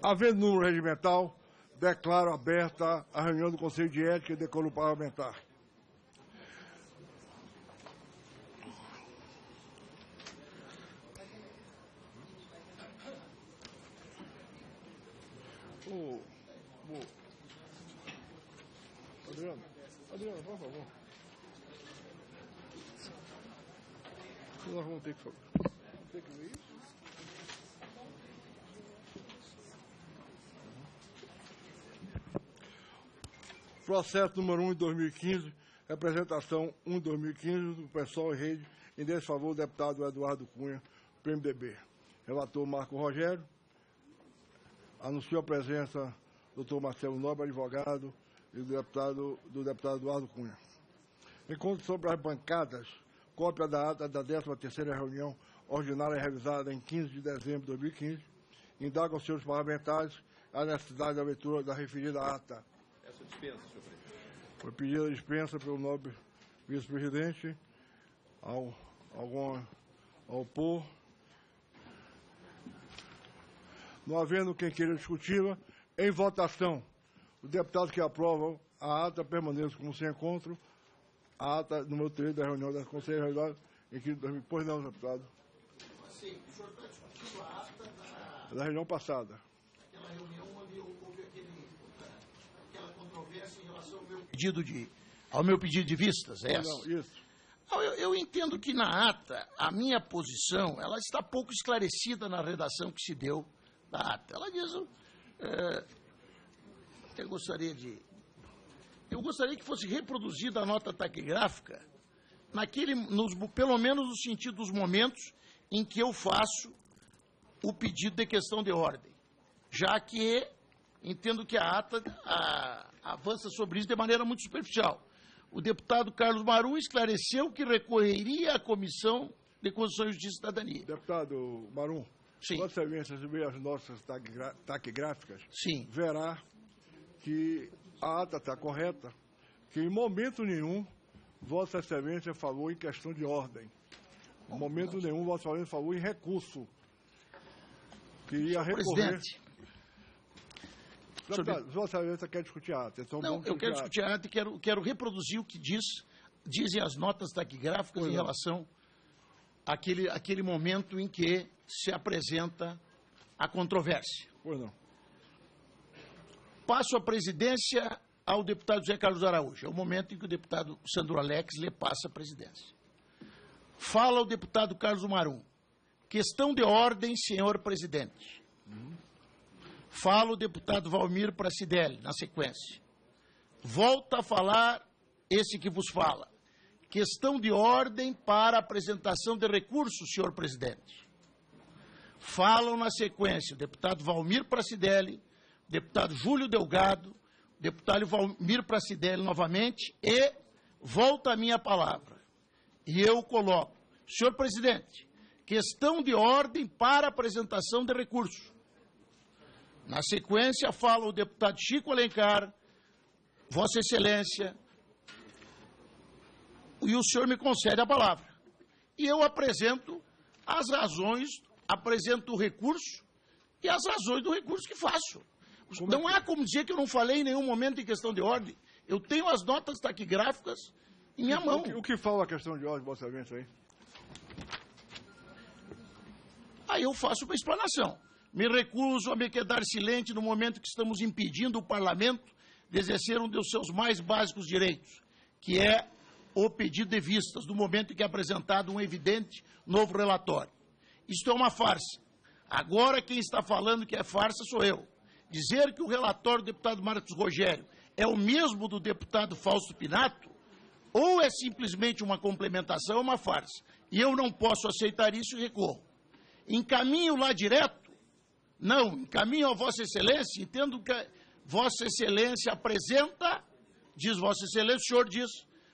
Havendo número regimental, declaro aberta a reunião do Conselho de Ética e Decoro Parlamentar. Adriano, por favor. Nós vamos ter que ver isso. Processo número 1 de 2015, representação 1 de 2015 do pessoal e rede em desfavor do deputado Eduardo Cunha, PMDB. Relator Marco Rogério. Anuncio a presença do Dr. Marcelo Nobre, advogado, e do deputado Eduardo Cunha. Encontro sobre as bancadas, cópia da ata da 13ª reunião ordinária realizada em 15 de dezembro de 2015, indaga aos senhores parlamentares a necessidade da leitura da referida ata. Essa dispensa, senhor presidente. Foi pedida dispensa pelo nobre vice-presidente. Alguma a opor? Não havendo quem queira discuti-la, em votação, os deputados que aprovam a ata permaneçam como se encontram. A ata número 3 da reunião da Conselho Regional em que 2000. Pois não, deputado. Sim, o senhor está discutindo a ata da reunião passada. Aquela reunião onde houve aquela controvérsia em relação ao meu pedido de vistas, é essa? Não, isso. Eu entendo que na ata, a minha posição, ela está pouco esclarecida na redação que se deu da ata. Ela diz, eu gostaria que fosse reproduzida a nota taquigráfica, pelo menos no sentido dos momentos em que eu faço o pedido de questão de ordem, já que entendo que a ata avança sobre isso de maneira muito superficial. O deputado Carlos Marum esclareceu que recorreria à Comissão de Constituição e Justiça e Cidadania. Deputado Marum, sim. Vossa Excelência, se ver as nossas taquigráficas, sim, verá que a ata está correta, que em momento nenhum Vossa Excelência falou em questão de ordem. Em momento nenhum Vossa Excelência falou em recurso. Queria recorrer. Presidente. Vossa Excelência quer discutir a ata. Então não, eu quero discutir a ata e quero reproduzir o que dizem as notas taquigráficas em relação àquele momento em que se apresenta a controvérsia. Pois não. Passo a presidência ao deputado José Carlos Araújo. É o momento em que o deputado Sandro Alex lhe passa a presidência. Fala o deputado Carlos Marum. Questão de ordem, senhor presidente. Fala o deputado Valmir Pracidelli, na sequência. Volta a falar esse que vos fala. Questão de ordem para apresentação de recursos, senhor presidente. Falam na sequência o deputado Valmir Pracidelli, deputado Júlio Delgado, deputado Valmir Pracidelli novamente, e volta a minha palavra. E eu coloco, senhor presidente, questão de ordem para apresentação de recursos. Na sequência, fala o deputado Chico Alencar, Vossa Excelência, e o senhor me concede a palavra. E eu apresento as razões, apresento o recurso e as razões do recurso que faço. Não há como dizer que eu não falei em nenhum momento em questão de ordem. Eu tenho as notas taquigráficas em minha mão. O que fala a questão de ordem, Vossa Excelência, aí? Aí eu faço uma explanação. Me recuso a me quedar silente no momento que estamos impedindo o parlamento de exercer um dos seus mais básicos direitos, que é o pedido de vistas, no momento em que é apresentado um evidente novo relatório. Isto é uma farsa. Agora quem está falando que é farsa sou eu. Dizer que o relatório do deputado Marcos Rogério é o mesmo do deputado Fausto Pinato, ou é simplesmente uma complementação, é uma farsa. E eu não posso aceitar isso e recorro. Encaminho lá direto? Não, encaminho a Vossa Excelência, entendo que Vossa Excelência apresenta, diz Vossa Excelência, o senhor diz,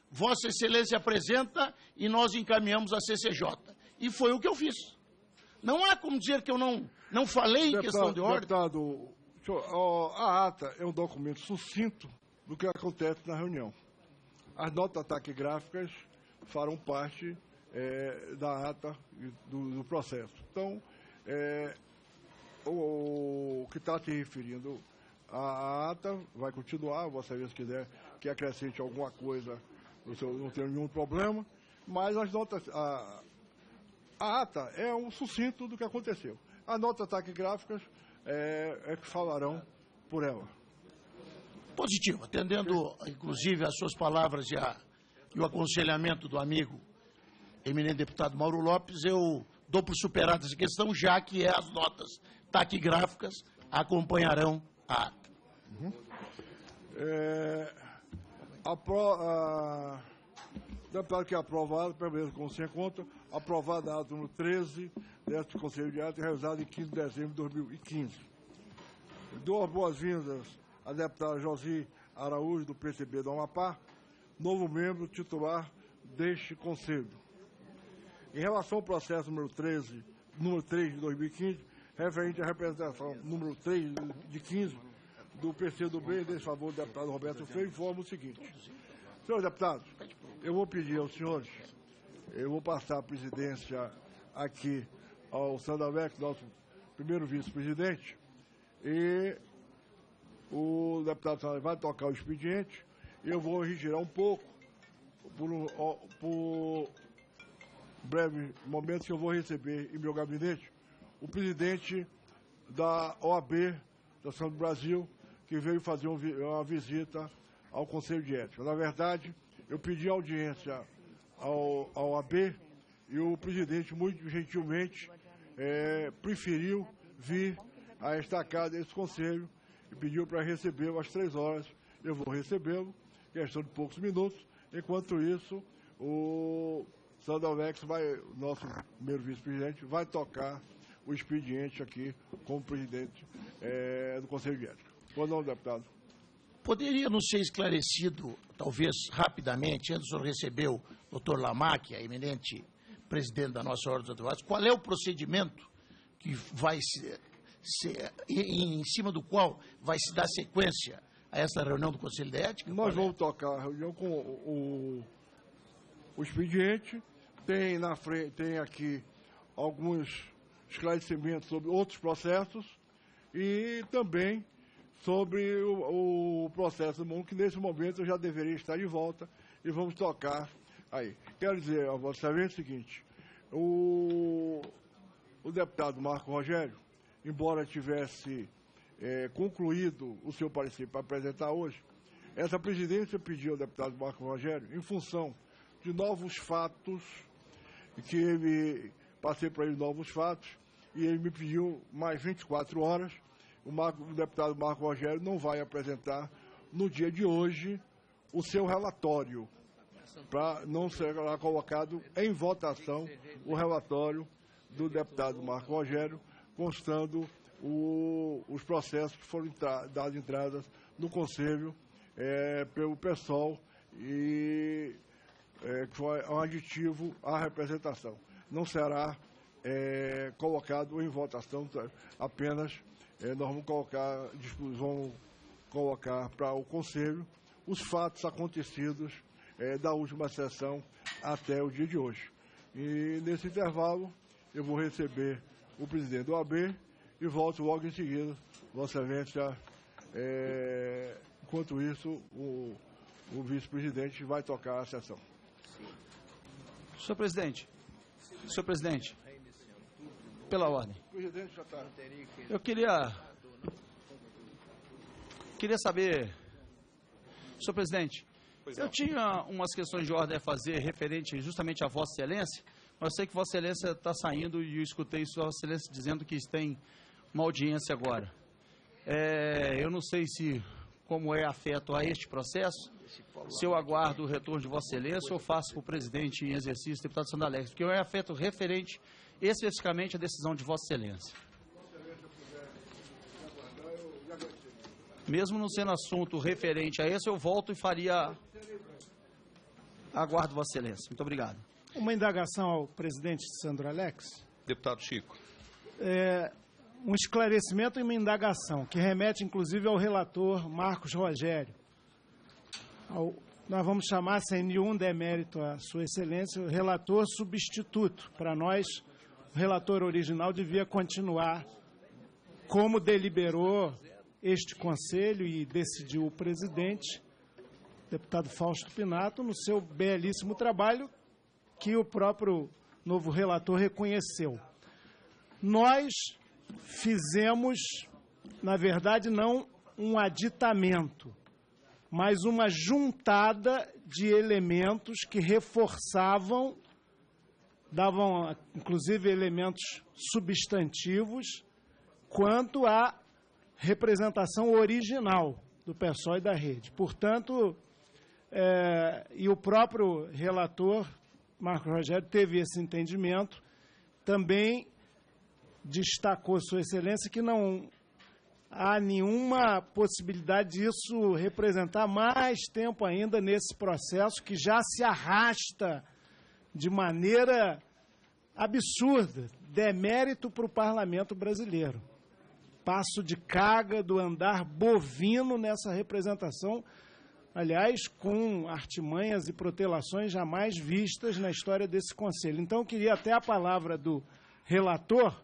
Vossa Excelência apresenta e nós encaminhamos a CCJ. E foi o que eu fiz. Não há como dizer que eu não falei em questão de ordem. Deputado, a ata é um documento sucinto do que acontece na reunião. As notas taquigráficas farão parte da ata do processo. Então, o que está se referindo à ata vai continuar, Vossa Excelência quiser que acrescente alguma coisa, não tenho nenhum problema, mas as notas, a ata é um sucinto do que aconteceu. As notas taquigráficas que falarão por ela. Positivo, atendendo, inclusive, as suas palavras e o aconselhamento do amigo eminente deputado Mauro Lopes, eu dou por superada essa questão, já que as notas taquigráficas acompanharão a ata. Deputado que é aprovado, permanece como sem conta, aprovada a ata número 13 deste Conselho de Ata, realizada em 15 de dezembro de 2015. Dou as boas-vindas à deputada Josi Araújo, do PCB do Amapá, novo membro titular deste Conselho. Em relação ao processo número 3 de 2015, referente à representação número 3 de 15 do PCdoB, em desfavor do deputado Roberto Freire, informa o seguinte. Senhores deputados, eu vou pedir aos senhores, eu vou passar a presidência aqui ao Sandavec, nosso primeiro vice-presidente, e o deputado Sandavec vai tocar o expediente, e eu vou retirar um pouco, por breve momento, que eu vou receber em meu gabinete o presidente da OAB, da Ação do Brasil, que veio fazer uma visita ao Conselho de Ética. Na verdade, eu pedi audiência ao OAB e o presidente, muito gentilmente, preferiu vir a esta casa desse Conselho e pediu para recebê-lo às 3 horas. Eu vou recebê-lo, questão de poucos minutos. Enquanto isso, o Sandalvex, nosso primeiro vice-presidente, vai tocar o expediente aqui como presidente do Conselho de Ética. Boa noite, deputado. Poderia nos ser esclarecido, talvez rapidamente, antes do senhor receber o doutor Lamac, a eminente presidente da nossa Ordem dos Advogados, qual é o procedimento que vai em cima do qual vai se dar sequência a essa reunião do Conselho de Ética? Nós vamos tocar a reunião com o expediente, tem aqui alguns esclarecimentos sobre outros processos e também sobre o processo do mundo, que nesse momento eu já deveria estar de volta e vamos tocar aí. Quero dizer a Vossa Excelência o seguinte, o deputado Marco Rogério, embora tivesse concluído o seu parecer para apresentar hoje, essa presidência pediu ao deputado Marco Rogério, em função de novos fatos, que ele passei para ele novos fatos, e ele me pediu mais 24 horas. O deputado Marco Rogério não vai apresentar no dia de hoje o seu relatório, para não ser colocado em votação o relatório do deputado Marco Rogério, constando os processos que foram dados entradas no Conselho pelo PSOL e que foi um aditivo à representação. Não será colocado em votação, apenas nós vamos colocar para o Conselho os fatos acontecidos da última sessão até o dia de hoje. E nesse intervalo eu vou receber o presidente do OAB e volto logo em seguida, Vossa Excelência. Enquanto isso, o vice-presidente vai tocar a sessão. Senhor presidente, pela ordem. Presidente, já está. Eu queria saber, senhor presidente, eu tinha umas questões de ordem a fazer referente justamente a Vossa Excelência, mas eu sei que Vossa Excelência está saindo e eu escutei Vossa Excelência dizendo que tem uma audiência agora. Eu não sei como é afeto a este processo, se eu aguardo o retorno de Vossa Excelência ou faço para o presidente em exercício, deputado Sandalex, porque é afeto referente especificamente à decisão de Vossa Excelência. Mesmo não sendo assunto referente a esse, eu volto e aguardo Vossa Excelência. Muito obrigado. Uma indagação ao presidente Sandro Alex. Deputado Chico. Um esclarecimento e uma indagação, que remete inclusive ao relator Marcos Rogério. nós vamos chamar, sem nenhum demérito a Sua Excelência, o relator substituto. Para nós, o relator original devia continuar como deliberou este Conselho e decidiu o presidente, deputado Fausto Pinato, no seu belíssimo trabalho, que o próprio novo relator reconheceu. Nós fizemos, na verdade, não um aditamento, mas uma juntada de elementos que reforçavam, davam, inclusive, elementos substantivos quanto à representação original do PSOL e da rede. Portanto, e o próprio relator, Marco Rogério, teve esse entendimento, também destacou Sua Excelência que não há nenhuma possibilidade disso representar mais tempo ainda nesse processo que já se arrasta de maneira absurda, demérito para o parlamento brasileiro. Passo de carga do andar bovino nessa representação, aliás, com artimanhas e protelações jamais vistas na história desse Conselho. Então, eu queria até a palavra do relator,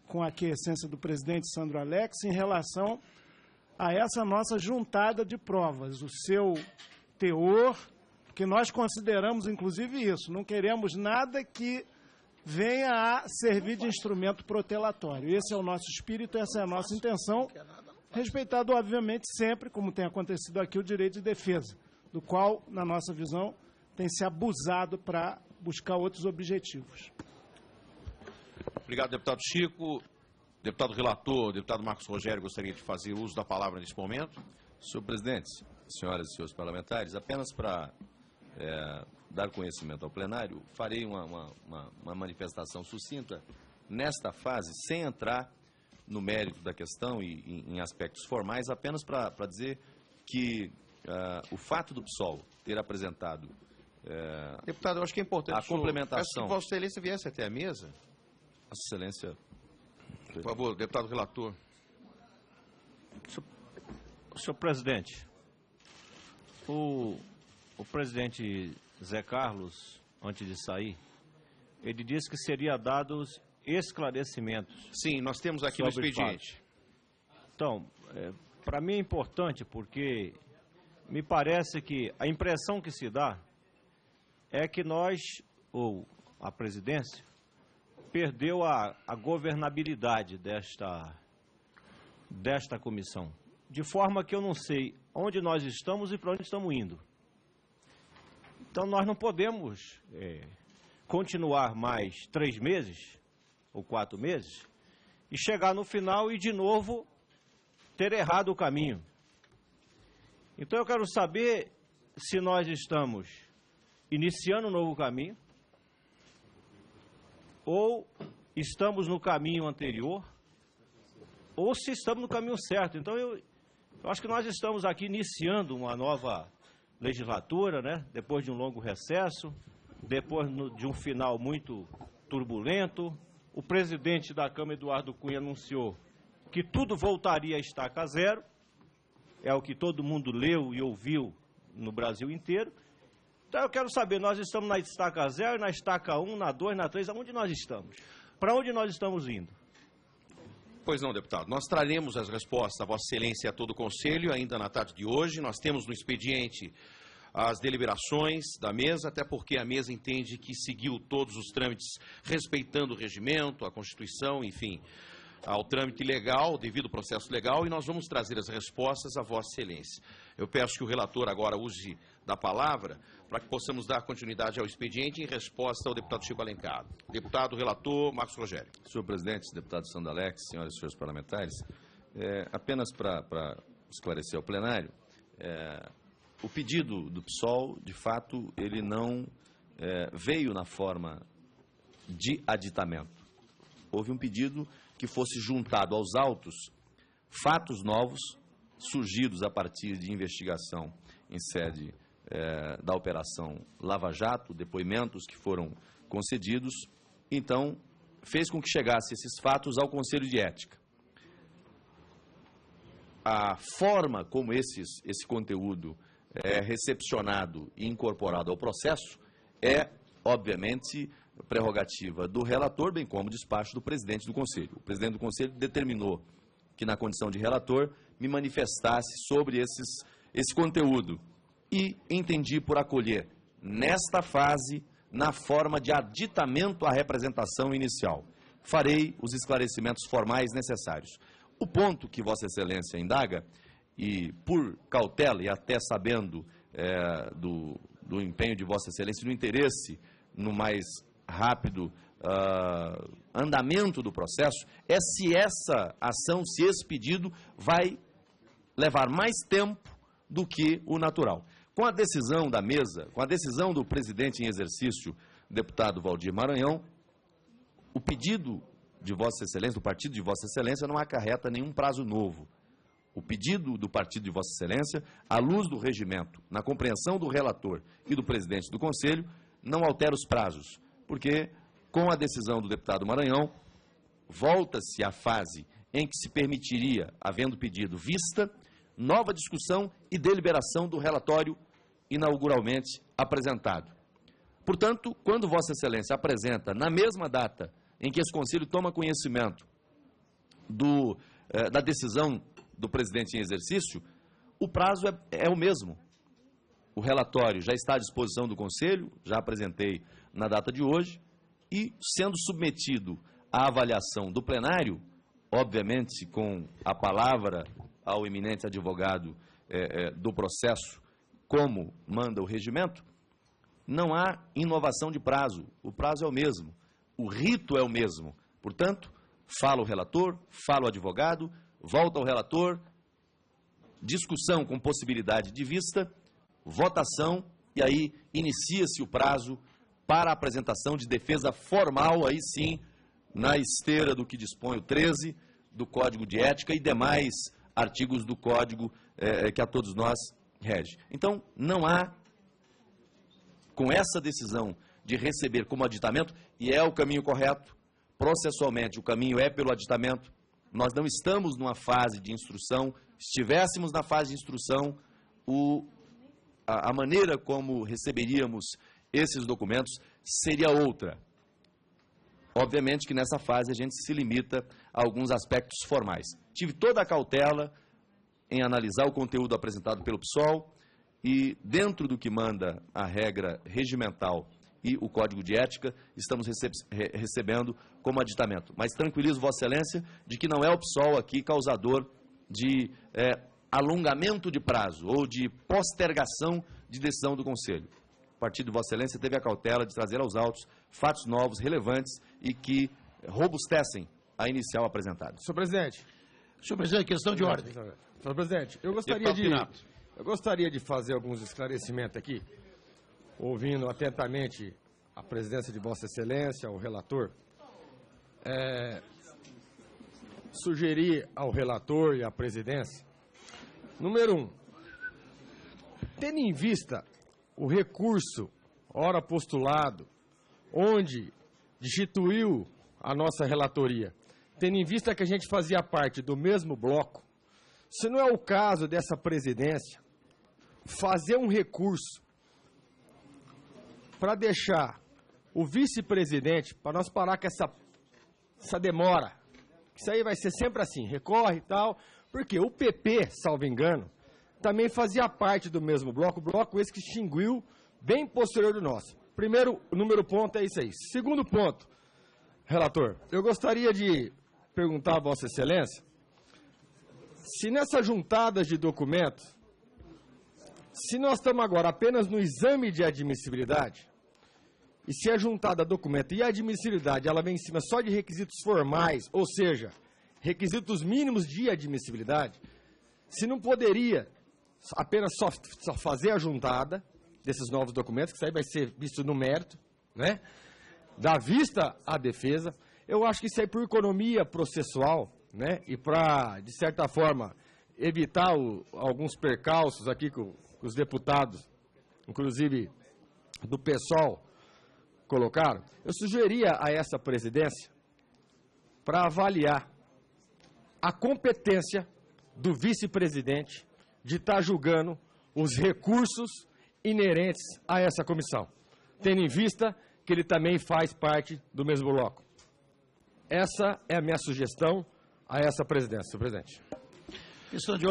com a aquiescência do presidente Sandro Alex, em relação a essa nossa juntada de provas, o seu teor, que nós consideramos, inclusive, isso. Não queremos nada que venha a servir de instrumento protelatório. Esse é o nosso espírito, essa é a nossa intenção, respeitado, obviamente, sempre, como tem acontecido aqui, o direito de defesa, do qual, na nossa visão, tem se abusado para buscar outros objetivos. Obrigado, deputado Chico. Deputado relator, deputado Marcos Rogério, gostaria de fazer uso da palavra nesse momento. Senhor presidente, senhoras e senhores parlamentares, apenas para dar conhecimento ao plenário, farei uma manifestação sucinta nesta fase, sem entrar no mérito da questão e em aspectos formais, apenas para dizer que o fato do PSOL ter apresentado Deputado, eu acho que é importante a complementação. Peço que Vossa Excelência viesse até a mesa. Vossa Excelência. Por favor, deputado relator. Senhor presidente, o presidente Zé Carlos, antes de sair, ele disse que seria dados esclarecimentos. Sim, nós temos aqui no expediente. Então, para mim é importante porque me parece que a impressão que se dá é que nós, ou a presidência, perdeu a governabilidade desta comissão. De forma que eu não sei onde nós estamos e para onde estamos indo. Então, nós não podemos continuar mais 3 meses ou 4 meses e chegar no final e, de novo, ter errado o caminho. Então, eu quero saber se nós estamos iniciando um novo caminho ou estamos no caminho anterior ou se estamos no caminho certo. Então, eu acho que nós estamos aqui iniciando uma nova legislatura, né? Depois de um longo recesso, depois de um final muito turbulento. O presidente da Câmara, Eduardo Cunha, anunciou que tudo voltaria a estaca zero. É o que todo mundo leu e ouviu no Brasil inteiro. Então eu quero saber, nós estamos na estaca zero, na estaca 1, na 2, na 3, aonde nós estamos? Para onde nós estamos indo? Pois não, deputado. Nós traremos as respostas a Vossa Excelência e a todo o Conselho ainda na tarde de hoje. Nós temos no expediente as deliberações da mesa, até porque a mesa entende que seguiu todos os trâmites respeitando o regimento, a Constituição, enfim, ao trâmite legal, devido ao processo legal, e nós vamos trazer as respostas a Vossa Excelência. Eu peço que o relator agora use da palavra para que possamos dar continuidade ao expediente em resposta ao deputado Chico Alencar. Deputado relator Marcos Rogério. Senhor presidente, deputado Sandro Alex, senhoras e senhores parlamentares, apenas para esclarecer ao plenário, o pedido do PSOL, de fato, ele não veio na forma de aditamento. Houve um pedido que fosse juntado aos autos fatos novos, surgidos a partir de investigação em sede da Operação Lava Jato, depoimentos que foram concedidos. Então, fez com que chegasse esses fatos ao Conselho de Ética. A forma como esse conteúdo recepcionado e incorporado ao processo é, obviamente, prerrogativa do relator, bem como despacho do presidente do Conselho. O presidente do Conselho determinou que, na condição de relator, me manifestasse sobre esse conteúdo e entendi por acolher, nesta fase, na forma de aditamento à representação inicial. Farei os esclarecimentos formais necessários. O ponto que Vossa Excelência indaga, e por cautela e até sabendo do empenho de Vossa Excelência, do interesse no mais rápido andamento do processo, é se essa ação, se esse pedido vai levar mais tempo do que o natural. Com a decisão da mesa, com a decisão do presidente em exercício, deputado Valdir Maranhão, o pedido de Vossa Excelência, do partido de Vossa Excelência, não acarreta nenhum prazo novo. O pedido do partido de Vossa Excelência, à luz do regimento, na compreensão do relator e do presidente do Conselho, não altera os prazos, porque, com a decisão do deputado Maranhão, volta-se à fase em que se permitiria, havendo pedido vista, nova discussão e deliberação do relatório inauguralmente apresentado. Portanto, quando Vossa Excelência apresenta, na mesma data em que esse Conselho toma conhecimento da decisão do presidente em exercício, o prazo é o mesmo. O relatório já está à disposição do Conselho, já apresentei na data de hoje, e sendo submetido à avaliação do plenário, obviamente com a palavra ao eminente advogado do processo, como manda o regimento, não há inovação de prazo. O prazo é o mesmo, o rito é o mesmo. Portanto, fala o relator, fala o advogado, volta ao relator, discussão com possibilidade de vista, votação, e aí inicia-se o prazo para a apresentação de defesa formal, aí sim, na esteira do que dispõe o 13 do Código de Ética e demais artigos do Código que a todos nós rege. Então, não há, com essa decisão de receber como aditamento, e é o caminho correto, processualmente o caminho é pelo aditamento, nós não estamos numa fase de instrução. Se estivéssemos na fase de instrução, a maneira como receberíamos esses documentos seria outra. Obviamente que nessa fase a gente se limita a alguns aspectos formais. Tive toda a cautela em analisar o conteúdo apresentado pelo PSOL e, dentro do que manda a regra regimental e o Código de Ética, estamos recebendo como aditamento. Mas tranquilizo Vossa Excelência de que não é o PSOL aqui causador de alongamento de prazo ou de postergação de decisão do Conselho. O partido de Vossa Excelência teve a cautela de trazer aos autos fatos novos, relevantes e que robustecem a inicial apresentada. Senhor presidente. Senhor presidente, questão de ordem. Senhor presidente, eu gostaria de fazer alguns esclarecimentos aqui, ouvindo atentamente a presidência de Vossa Excelência, o relator. Sugerir ao relator e à presidência, número 1, tendo em vista o recurso, ora postulado, onde destituiu a nossa relatoria, tendo em vista que a gente fazia parte do mesmo bloco, se não é o caso dessa presidência fazer um recurso para deixar o vice-presidente, para nós parar com essa demora, isso aí vai ser sempre assim, recorre e tal, porque o PP, salvo engano, também fazia parte do mesmo bloco, bloco esse que extinguiu bem posterior do nosso. Primeiro, o número ponto é isso aí. Segundo ponto, relator, eu gostaria de perguntar a Vossa Excelência se nessas juntadas de documentos, se nós estamos agora apenas no exame de admissibilidade, e se a juntada documento e a admissibilidade ela vem em cima só de requisitos formais, ou seja, requisitos mínimos de admissibilidade, se não poderia apenas só fazer a juntada desses novos documentos, que isso aí vai ser visto no mérito, né? Dar vista à defesa. Eu acho que isso aí por economia processual, né? E para, de certa forma, evitar alguns percalços aqui que os deputados, inclusive do PSOL, colocaram, eu sugeria a essa presidência para avaliar a competência do vice-presidente de estar julgando os recursos inerentes a essa comissão, tendo em vista que ele também faz parte do mesmo bloco. Essa é a minha sugestão a essa presidência, senhor presidente. Questão de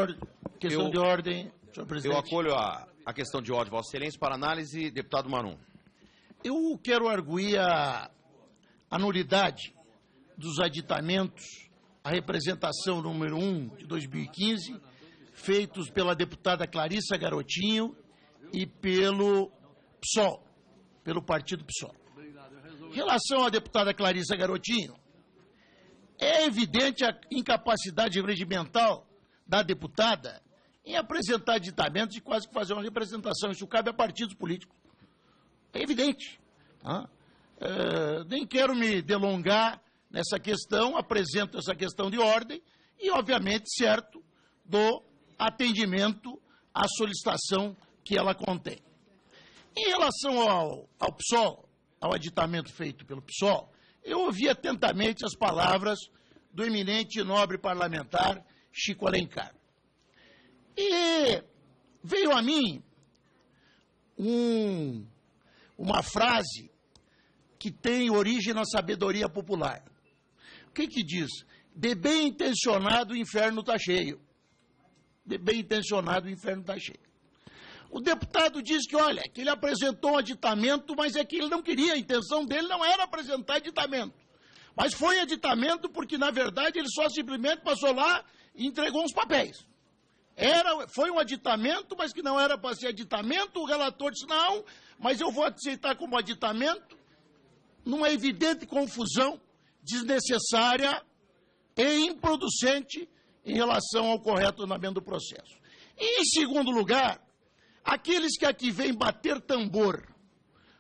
ordem, senhor presidente. Eu acolho a questão de ordem, Vossa Excelência, para análise, deputado Marum. Eu quero arguir a nulidade dos aditamentos à representação número 1 de 2015, feitos pela deputada Clarissa Garotinho e pelo PSOL, pelo partido PSOL. Em relação à deputada Clarissa Garotinho, é evidente a incapacidade regimental da deputada em apresentar aditamentos e quase que fazer uma representação. Isso cabe a partidos políticos. É evidente. Nem quero me delongar nessa questão, apresento essa questão de ordem e, obviamente, certo, do atendimento à solicitação que ela contém. Em relação ao PSOL, ao aditamento feito pelo PSOL, eu ouvi atentamente as palavras do eminente e nobre parlamentar Chico Alencar. E veio a mim uma frase que tem origem na sabedoria popular. O que diz? De bem intencionado o inferno está cheio. De bem intencionado o inferno está cheio. O deputado diz que, olha, que ele apresentou um aditamento, mas é que ele não queria, a intenção dele não era apresentar aditamento. Mas foi aditamento porque, na verdade, ele só simplesmente passou lá e entregou uns papéis. Foi um aditamento, mas que não era para ser aditamento. O relator disse, não, mas eu vou aceitar como aditamento, numa evidente confusão desnecessária e improducente em relação ao correto andamento do processo. E, em segundo lugar, aqueles que aqui vêm bater tambor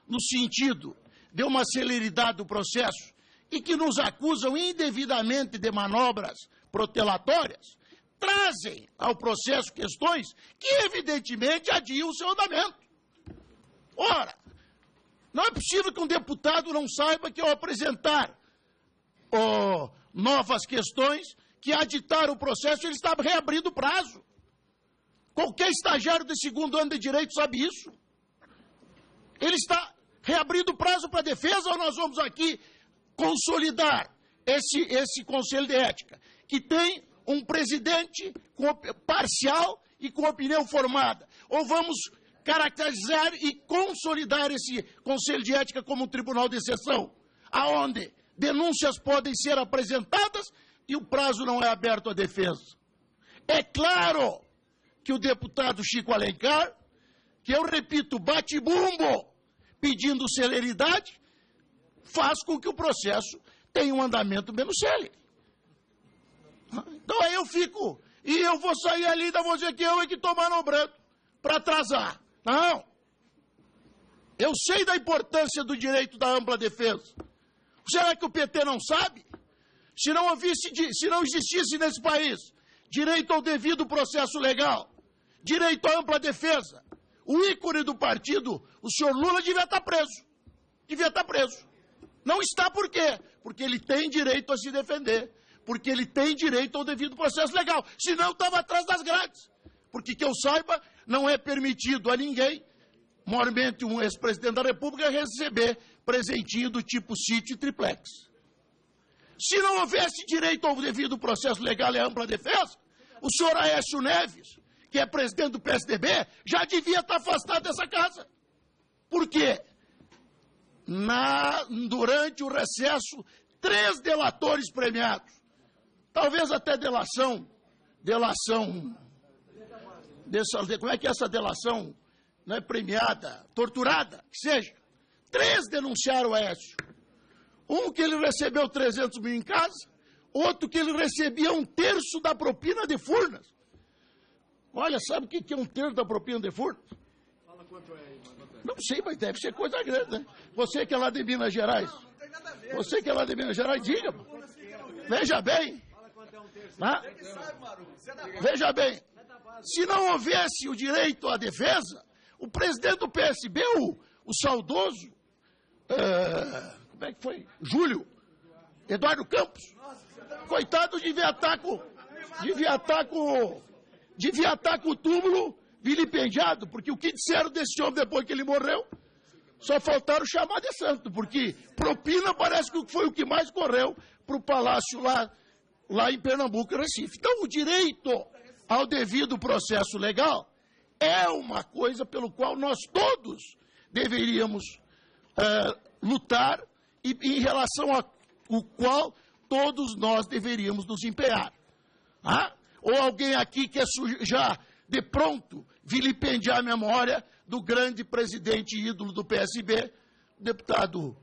no sentido de uma celeridade do processo e que nos acusam indevidamente de manobras protelatórias, trazem ao processo questões que, evidentemente, adiam o seu andamento. Ora, não é possível que um deputado não saiba que, ao apresentar novas questões que aditaram o processo, ele está reabrindo o prazo. Qualquer estagiário de segundo ano de direito sabe isso. Ele está reabrindo o prazo para a defesa ou nós vamos aqui consolidar esse Conselho de Ética, que tem um presidente parcial e com opinião formada? Ou vamos caracterizar e consolidar esse Conselho de Ética como um tribunal de exceção, aonde denúncias podem ser apresentadas e o prazo não é aberto à defesa? É claro que o deputado Chico Alencar, que eu repito, bate bumbo, pedindo celeridade, faz com que o processo tenha um andamento menos célere. Então aí eu fico, e eu vou sair ali e vou dizer que eu é que estou manobrando para atrasar. Não. Eu sei da importância do direito da ampla defesa. Será que o PT não sabe? Se não existisse nesse país direito ao devido processo legal, direito à ampla defesa, o ícone do partido, o senhor Lula, devia estar preso. Devia estar preso. Não está por quê? Porque ele tem direito a se defender. Porque ele tem direito ao devido processo legal. Senão estava atrás das grades. Porque, que eu saiba, não é permitido a ninguém, mormente um ex-presidente da República, receber presentinho do tipo sítio e triplex. Se não houvesse direito ao devido processo legal e ampla defesa, o senhor Aécio Neves, que é presidente do PSDB, já devia estar afastado dessa casa. Por quê? Durante o recesso, 3 delatores premiados, talvez até delação, como é que é essa delação não é premiada, torturada, que seja. 3 denunciaram o Aécio. Um que ele recebeu 300 mil em casa, outro que ele recebia 1/3 da propina de Furnas. Olha, sabe o que é 1/3 da propina de Furnas? Fala quanto é aí, não sei, mas deve ser coisa grande, né? Você que é lá de Minas Gerais. Você que é lá de Minas Gerais, diga. Veja bem. Veja bem. Se não houvesse o direito à defesa, o presidente do PSB, o saudoso, como é que foi? Eduardo Campos. Coitado, devia estar com o túmulo vilipendiado, porque o que disseram desse homem depois que ele morreu, só faltaram chamar de santo, porque propina parece que foi o que mais correu para o palácio lá em Pernambuco e Recife. Então, o direito ao devido processo legal é uma coisa pelo qual nós todos deveríamos lutar e em relação ao qual todos nós deveríamos nos empenhar. Ou alguém aqui quer já, de pronto, vilipendiar a memória do grande presidente ídolo do PSB, deputado,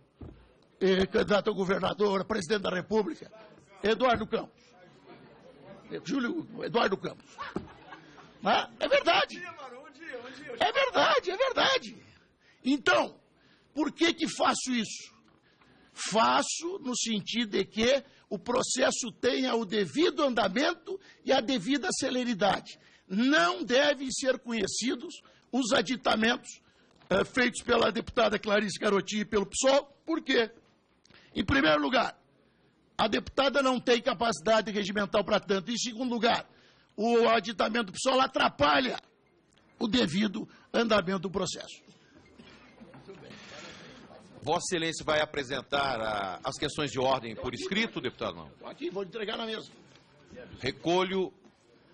candidato a governador, presidente da República, Eduardo Campos. Eduardo Campos. É verdade. É verdade. Então, por que faço isso? Faço no sentido de que o processo tenha o devido andamento e a devida celeridade. Não devem ser conhecidos os aditamentos feitos pela deputada Clarice Garotti e pelo PSOL. Por quê? Em primeiro lugar, a deputada não tem capacidade regimental para tanto. Em segundo lugar, o aditamento do PSOL atrapalha o devido andamento do processo. Vossa Excelência vai apresentar as questões de ordem por escrito, deputado Mão? Aqui, vou entregar na mesa. Recolho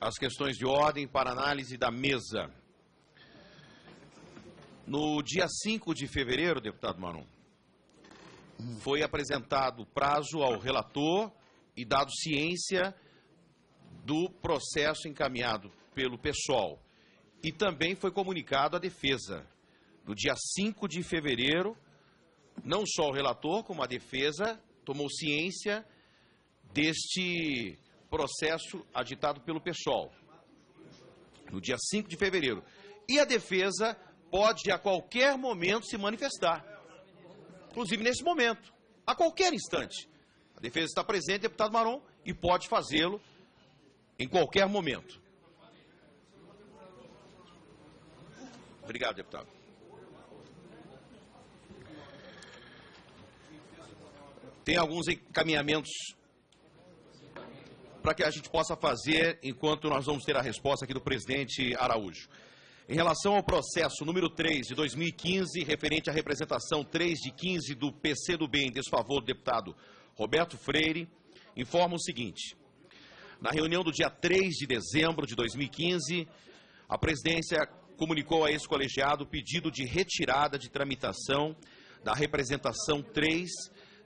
as questões de ordem para análise da mesa. No dia 5 de fevereiro, deputado Marum, foi apresentado prazo ao relator e dado ciência do processo encaminhado pelo PSOL. E também foi comunicado à defesa. No dia 5 de fevereiro, não só o relator, como a defesa, tomou ciência deste processo agitado pelo PSOL. No dia 5 de fevereiro. E a defesa pode, a qualquer momento, se manifestar. Inclusive nesse momento, a qualquer instante. A defesa está presente, deputado Maron, e pode fazê-lo em qualquer momento. Obrigado, deputado. Tem alguns encaminhamentos para que a gente possa fazer enquanto nós vamos ter a resposta aqui do presidente Araújo. Em relação ao processo número 3 de 2015, referente à representação 3 de 15 do PCdoB em desfavor do deputado Roberto Freire, informa o seguinte. Na reunião do dia 3 de dezembro de 2015, a presidência comunicou a esse colegiado o pedido de retirada de tramitação da representação 3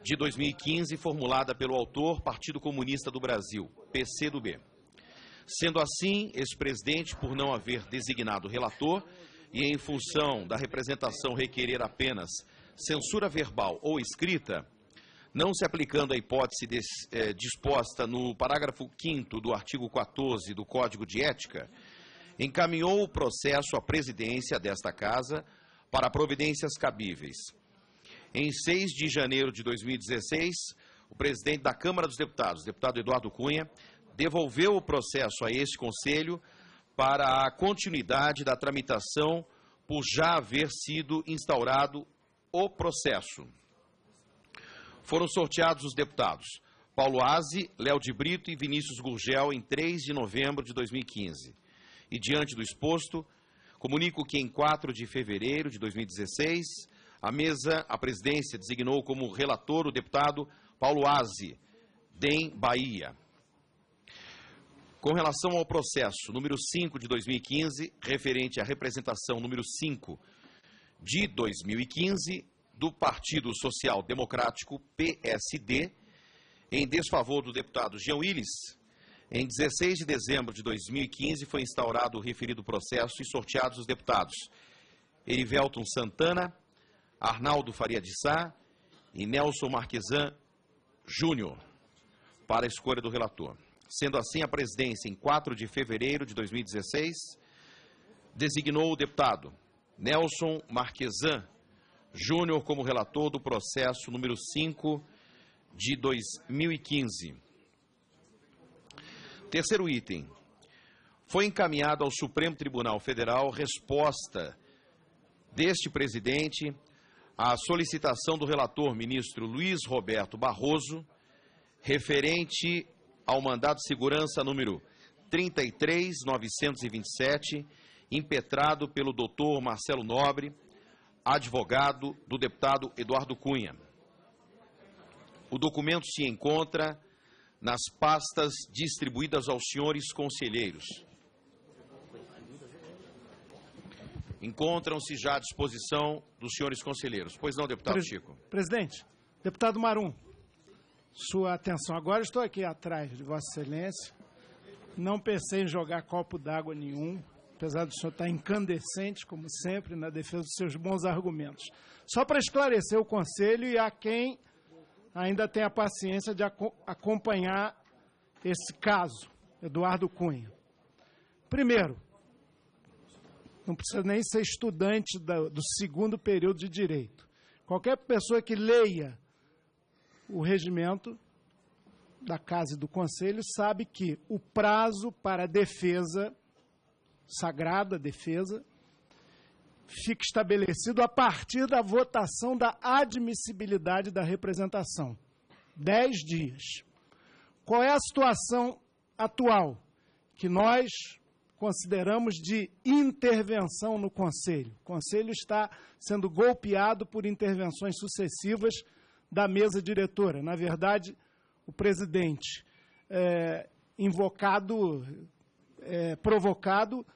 de 2015, formulada pelo autor Partido Comunista do Brasil, PCdoB. Sendo assim, esse presidente, por não haver designado relator e em função da representação requerer apenas censura verbal ou escrita, não se aplicando a hipótese disposta no parágrafo 5º do artigo 14 do Código de Ética, encaminhou o processo à presidência desta Casa para providências cabíveis. Em 6 de janeiro de 2016, o presidente da Câmara dos Deputados, deputado Eduardo Cunha, devolveu o processo a este Conselho para a continuidade da tramitação por já haver sido instaurado o processo. Foram sorteados os deputados Paulo Aze, Léo de Brito e Vinícius Gurgel em 3 de novembro de 2015. E diante do exposto, comunico que em 4 de fevereiro de 2016, a presidência designou como relator o deputado Paulo Aze, DEM Bahia. Com relação ao processo número 5 de 2015, referente à representação número 5 de 2015 do Partido Social Democrático, PSD, em desfavor do deputado Jean Willis, em 16 de dezembro de 2015 foi instaurado o referido processo e sorteados os deputados Erivelton Santana, Arnaldo Faria de Sá e Nelson Marquesan Júnior, para a escolha do relator. Sendo assim, a presidência, em 4 de fevereiro de 2016, designou o deputado Nelson Marquesan Júnior como relator do processo número 5 de 2015. Terceiro item. Foi encaminhado ao Supremo Tribunal Federal resposta deste presidente à solicitação do relator ministro Luiz Roberto Barroso, referente ao mandado de segurança número 33.927 impetrado pelo doutor Marcelo Nobre, advogado do deputado Eduardo Cunha. O documento se encontra nas pastas distribuídas aos senhores conselheiros. Encontram-se já à disposição dos senhores conselheiros. Pois não, deputado Chico? Presidente, deputado Marum, sua atenção. Agora estou aqui atrás de Vossa Excelência. Não pensei em jogar copo d'água nenhum, apesar do senhor estar incandescente, como sempre, na defesa dos seus bons argumentos. Só para esclarecer o Conselho e a quem ainda tem a paciência de acompanhar esse caso, Eduardo Cunha. Primeiro, não precisa nem ser estudante do segundo período de Direito. Qualquer pessoa que leia o regimento da Casa e do Conselho sabe que o prazo para a defesa, sagrada defesa, fica estabelecido a partir da votação da admissibilidade da representação. 10 dias. Qual é a situação atual? Que nós consideramos de intervenção no Conselho. O Conselho está sendo golpeado por intervenções sucessivas da mesa diretora. Na verdade, o presidente provocado,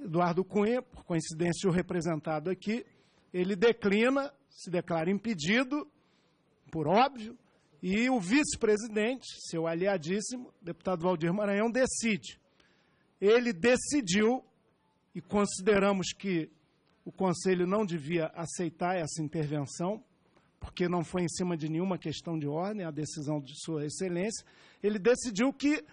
Eduardo Cunha, por coincidência o representado aqui, ele declina, se declara impedido, por óbvio, e o vice-presidente, seu aliadíssimo, deputado Valdir Maranhão, decide. Ele decidiu, e consideramos que o Conselho não devia aceitar essa intervenção, porque não foi em cima de nenhuma questão de ordem, a decisão de Sua Excelência, ele decidiu que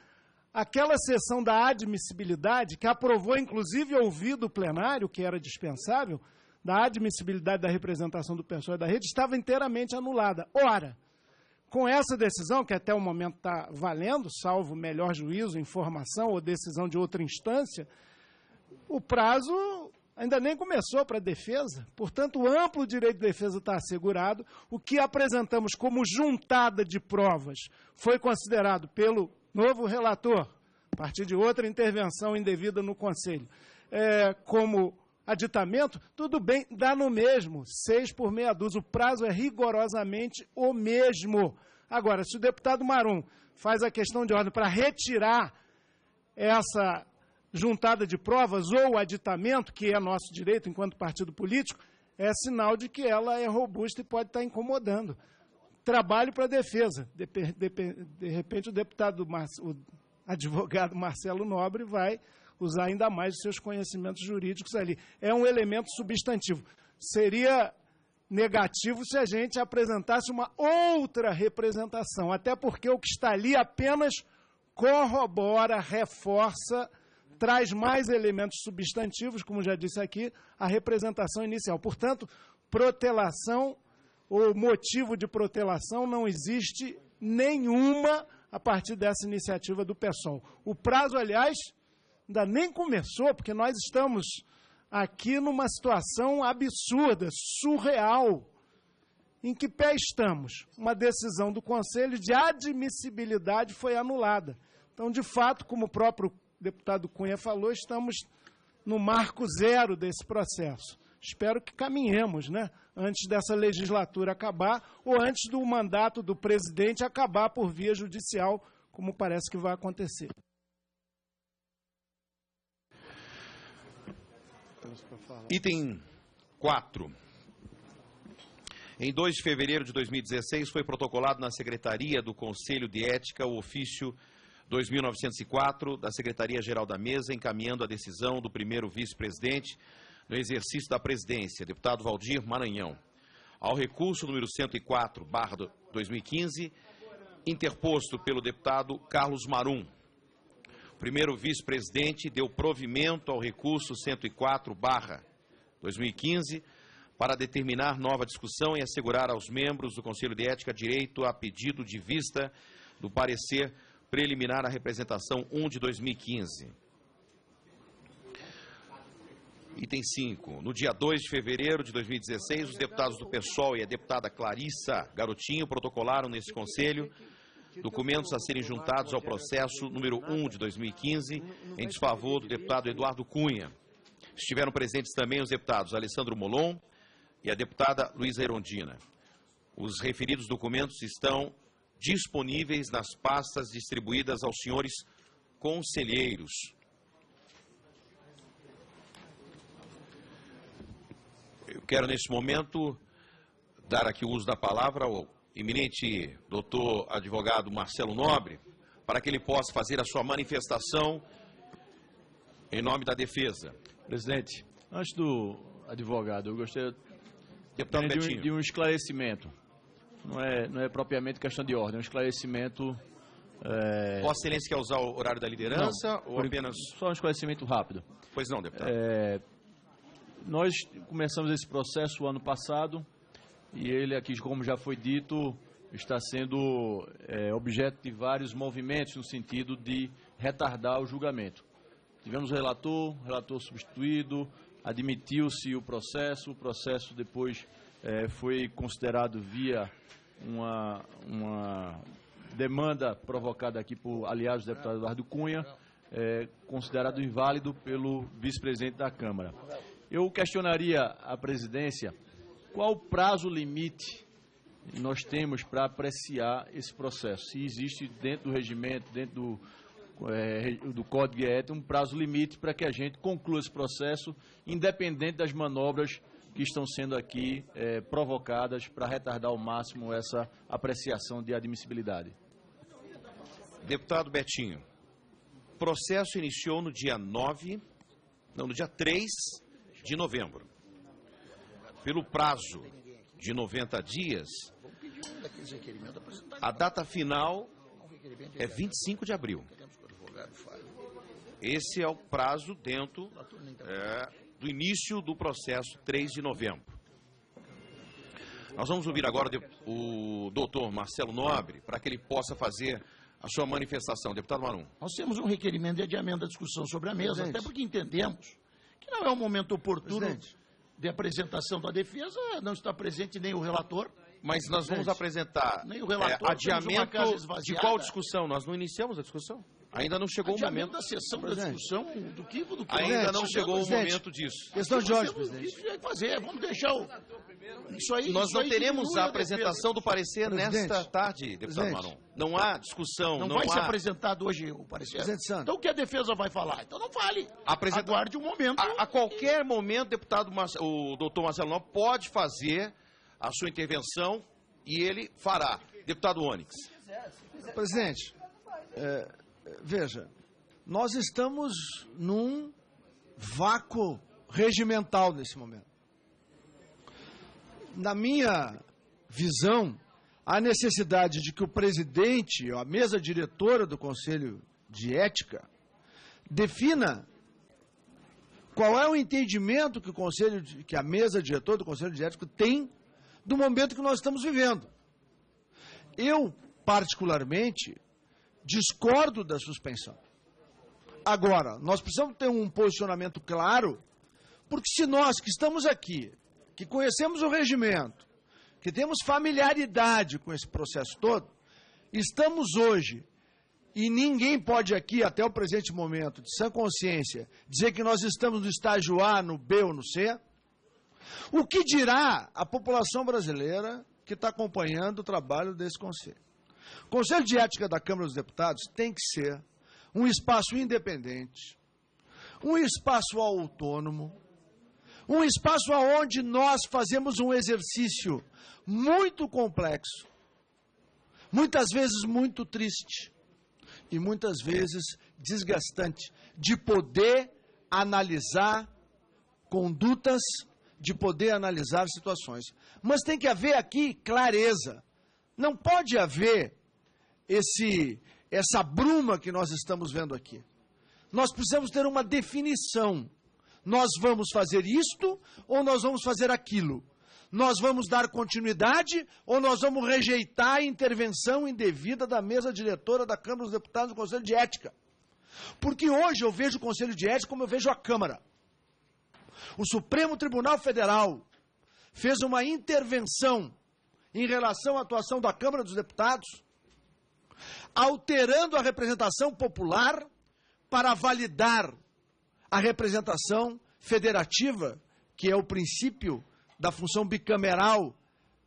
aquela sessão da admissibilidade, que aprovou, inclusive, ouvido o plenário, que era dispensável, da admissibilidade da representação do pessoal e da rede, estava inteiramente anulada. Ora, com essa decisão, que até o momento está valendo, salvo melhor juízo, informação ou decisão de outra instância, o prazo ainda nem começou para a defesa. Portanto, o amplo direito de defesa está assegurado. O que apresentamos como juntada de provas foi considerado pelo novo relator, a partir de outra intervenção indevida no Conselho, como aditamento, tudo bem, dá no mesmo, 6 por meia dúzia. O prazo é rigorosamente o mesmo. Agora, se o deputado Marum faz a questão de ordem para retirar essa juntada de provas ou aditamento, que é nosso direito enquanto partido político, é sinal de que ela é robusta e pode estar incomodando. Trabalho para a defesa. De repente, o advogado Marcelo Nobre vai usar ainda mais os seus conhecimentos jurídicos ali. É um elemento substantivo. Seria negativo se a gente apresentasse uma outra representação, até porque o que está ali apenas corrobora, reforça, traz mais elementos substantivos, como já disse aqui, a representação inicial. Portanto, protelação ou motivo de protelação não existe nenhuma a partir dessa iniciativa do PSOL. O prazo, aliás, ainda nem começou, porque nós estamos aqui numa situação absurda, surreal. Em que pé estamos? Uma decisão do Conselho de admissibilidade foi anulada. Então, de fato, como o próprio deputado Cunha falou, estamos no marco zero desse processo. Espero que caminhemos, né, antes dessa legislatura acabar ou antes do mandato do presidente acabar por via judicial, como parece que vai acontecer. Item 4. Em 2 de fevereiro de 2016, foi protocolado na Secretaria do Conselho de Ética o ofício 2904 da Secretaria-Geral da Mesa, encaminhando a decisão do primeiro vice-presidente no exercício da presidência, deputado Valdir Maranhão, ao recurso número 104/2015, interposto pelo deputado Carlos Marum. O primeiro vice-presidente deu provimento ao recurso 104/2015 para determinar nova discussão e assegurar aos membros do Conselho de Ética direito a pedido de vista do parecer preliminar à representação 1 de 2015. Item 5. No dia 2 de fevereiro de 2016, os deputados do PSOL e a deputada Clarissa Garotinho protocolaram nesse Conselho documentos a serem juntados ao processo número 1 de 2015, em desfavor do deputado Eduardo Cunha. Estiveram presentes também os deputados Alessandro Molon e a deputada Luísa Erondina. Os referidos documentos estão disponíveis nas pastas distribuídas aos senhores conselheiros. Eu quero, neste momento, dar aqui o uso da palavra ao eminente doutor advogado Marcelo Nobre, para que ele possa fazer a sua manifestação em nome da defesa. Presidente, antes do advogado, eu gostaria Deputado de um esclarecimento. Não é propriamente questão de ordem, é um esclarecimento... Vossa Excelência quer usar o horário da liderança ou apenas... Só um esclarecimento rápido. Pois não, deputado. Nós começamos esse processo o ano passado e ele aqui, como já foi dito, está sendo objeto de vários movimentos no sentido de retardar o julgamento. Tivemos o relator substituído, admitiu-se o processo depois foi considerado via uma demanda provocada aqui por aliados do deputado Eduardo Cunha, considerado inválido pelo vice-presidente da Câmara. Eu questionaria a presidência qual o prazo limite nós temos para apreciar esse processo. Se existe dentro do regimento, dentro do Código de Ética, um prazo limite para que a gente conclua esse processo, independente das manobras que estão sendo aqui provocadas para retardar ao máximo essa apreciação de admissibilidade. Deputado Betinho, o processo iniciou no dia 3 de novembro. Pelo prazo de 90 dias, a data final é 25 de abril. Esse é o prazo dentro do início do processo, 3 de novembro. Nós vamos ouvir agora o doutor Marcelo Nobre, para que ele possa fazer a sua manifestação. Deputado Marum. Nós temos um requerimento de adiamento da discussão sobre a mesa, Presidente, até porque entendemos que não é o momento oportuno Presidente, de apresentação da defesa, não está presente nem o relator, Mas nós vamos apresentar nem o relator, temos uma adiamento casa de esvaziada. qual discussão? Nós não iniciamos a discussão. Ainda não chegou o Adiamento momento. da sessão da Presidente. discussão do que Ainda não chegou o Presidente. momento disso. questão de ordem, Isso presidente. vai fazer, vamos deixar isso aí. Nós isso não aí teremos diminui a defesa. apresentação do parecer Presidente. nesta tarde, deputado Presidente. Marum. Não há discussão, Não não vai ser há... apresentado hoje o parecer. Presidente Santos. Então o que a defesa vai falar? Então não fale. Apresenta- Aguarde um momento. A qualquer momento, o doutor Marcelo Nobre pode fazer a sua intervenção e ele fará. Deputado Onyx. Presidente, veja, nós estamos num vácuo regimental nesse momento. Na minha visão, há necessidade de que o presidente, a mesa diretora do Conselho de Ética, defina qual é o entendimento que a mesa diretora do Conselho de Ética tem do momento que nós estamos vivendo. Eu, particularmente, discordo da suspensão. Agora, nós precisamos ter um posicionamento claro, porque se nós que estamos aqui, que conhecemos o regimento, que temos familiaridade com esse processo todo, estamos hoje, e ninguém pode aqui, até o presente momento, de sã consciência, dizer que nós estamos no estágio A, no B ou no C, o que dirá a população brasileira que está acompanhando o trabalho desse Conselho? O Conselho de Ética da Câmara dos Deputados tem que ser um espaço independente, um espaço autônomo, um espaço onde nós fazemos um exercício muito complexo, muitas vezes muito triste e muitas vezes desgastante, de poder analisar condutas, de poder analisar situações. Mas tem que haver aqui clareza. Não pode haver essa bruma que nós estamos vendo aqui. Nós precisamos ter uma definição. Nós vamos fazer isto ou nós vamos fazer aquilo? Nós vamos dar continuidade ou nós vamos rejeitar a intervenção indevida da mesa diretora da Câmara dos Deputados do Conselho de Ética? Porque hoje eu vejo o Conselho de Ética como eu vejo a Câmara. O Supremo Tribunal Federal fez uma intervenção em relação à atuação da Câmara dos Deputados, alterando a representação popular para validar a representação federativa, que é o princípio da função bicameral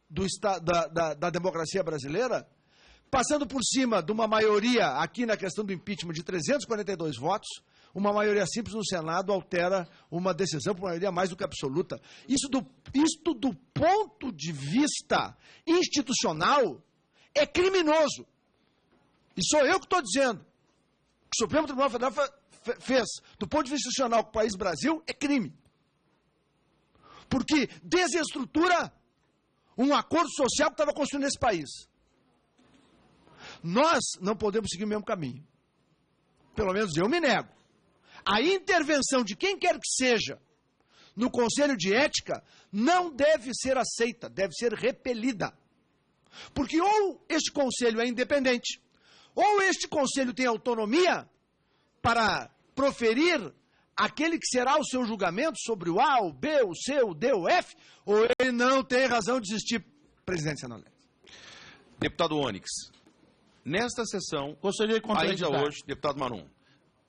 da democracia brasileira, passando por cima de uma maioria, aqui na questão do impeachment, de 342 votos, uma maioria simples no Senado altera uma decisão por maioria mais do que absoluta. Isto do ponto de vista institucional é criminoso. E sou eu que estou dizendo. O que o Supremo Tribunal Federal fez, do ponto de vista institucional, com o país Brasil, é crime. Porque desestrutura um acordo social que estava construindo nesse país. Nós não podemos seguir o mesmo caminho. Pelo menos eu me nego. A intervenção de quem quer que seja no Conselho de Ética não deve ser aceita, deve ser repelida. Porque ou este Conselho é independente, ou este Conselho tem autonomia para proferir aquele que será o seu julgamento sobre o A, o B, o C, o D, o F, ou ele não tem razão de existir, presidente Senador. Deputado Onyx, nesta sessão, ainda hoje, deputado Marum,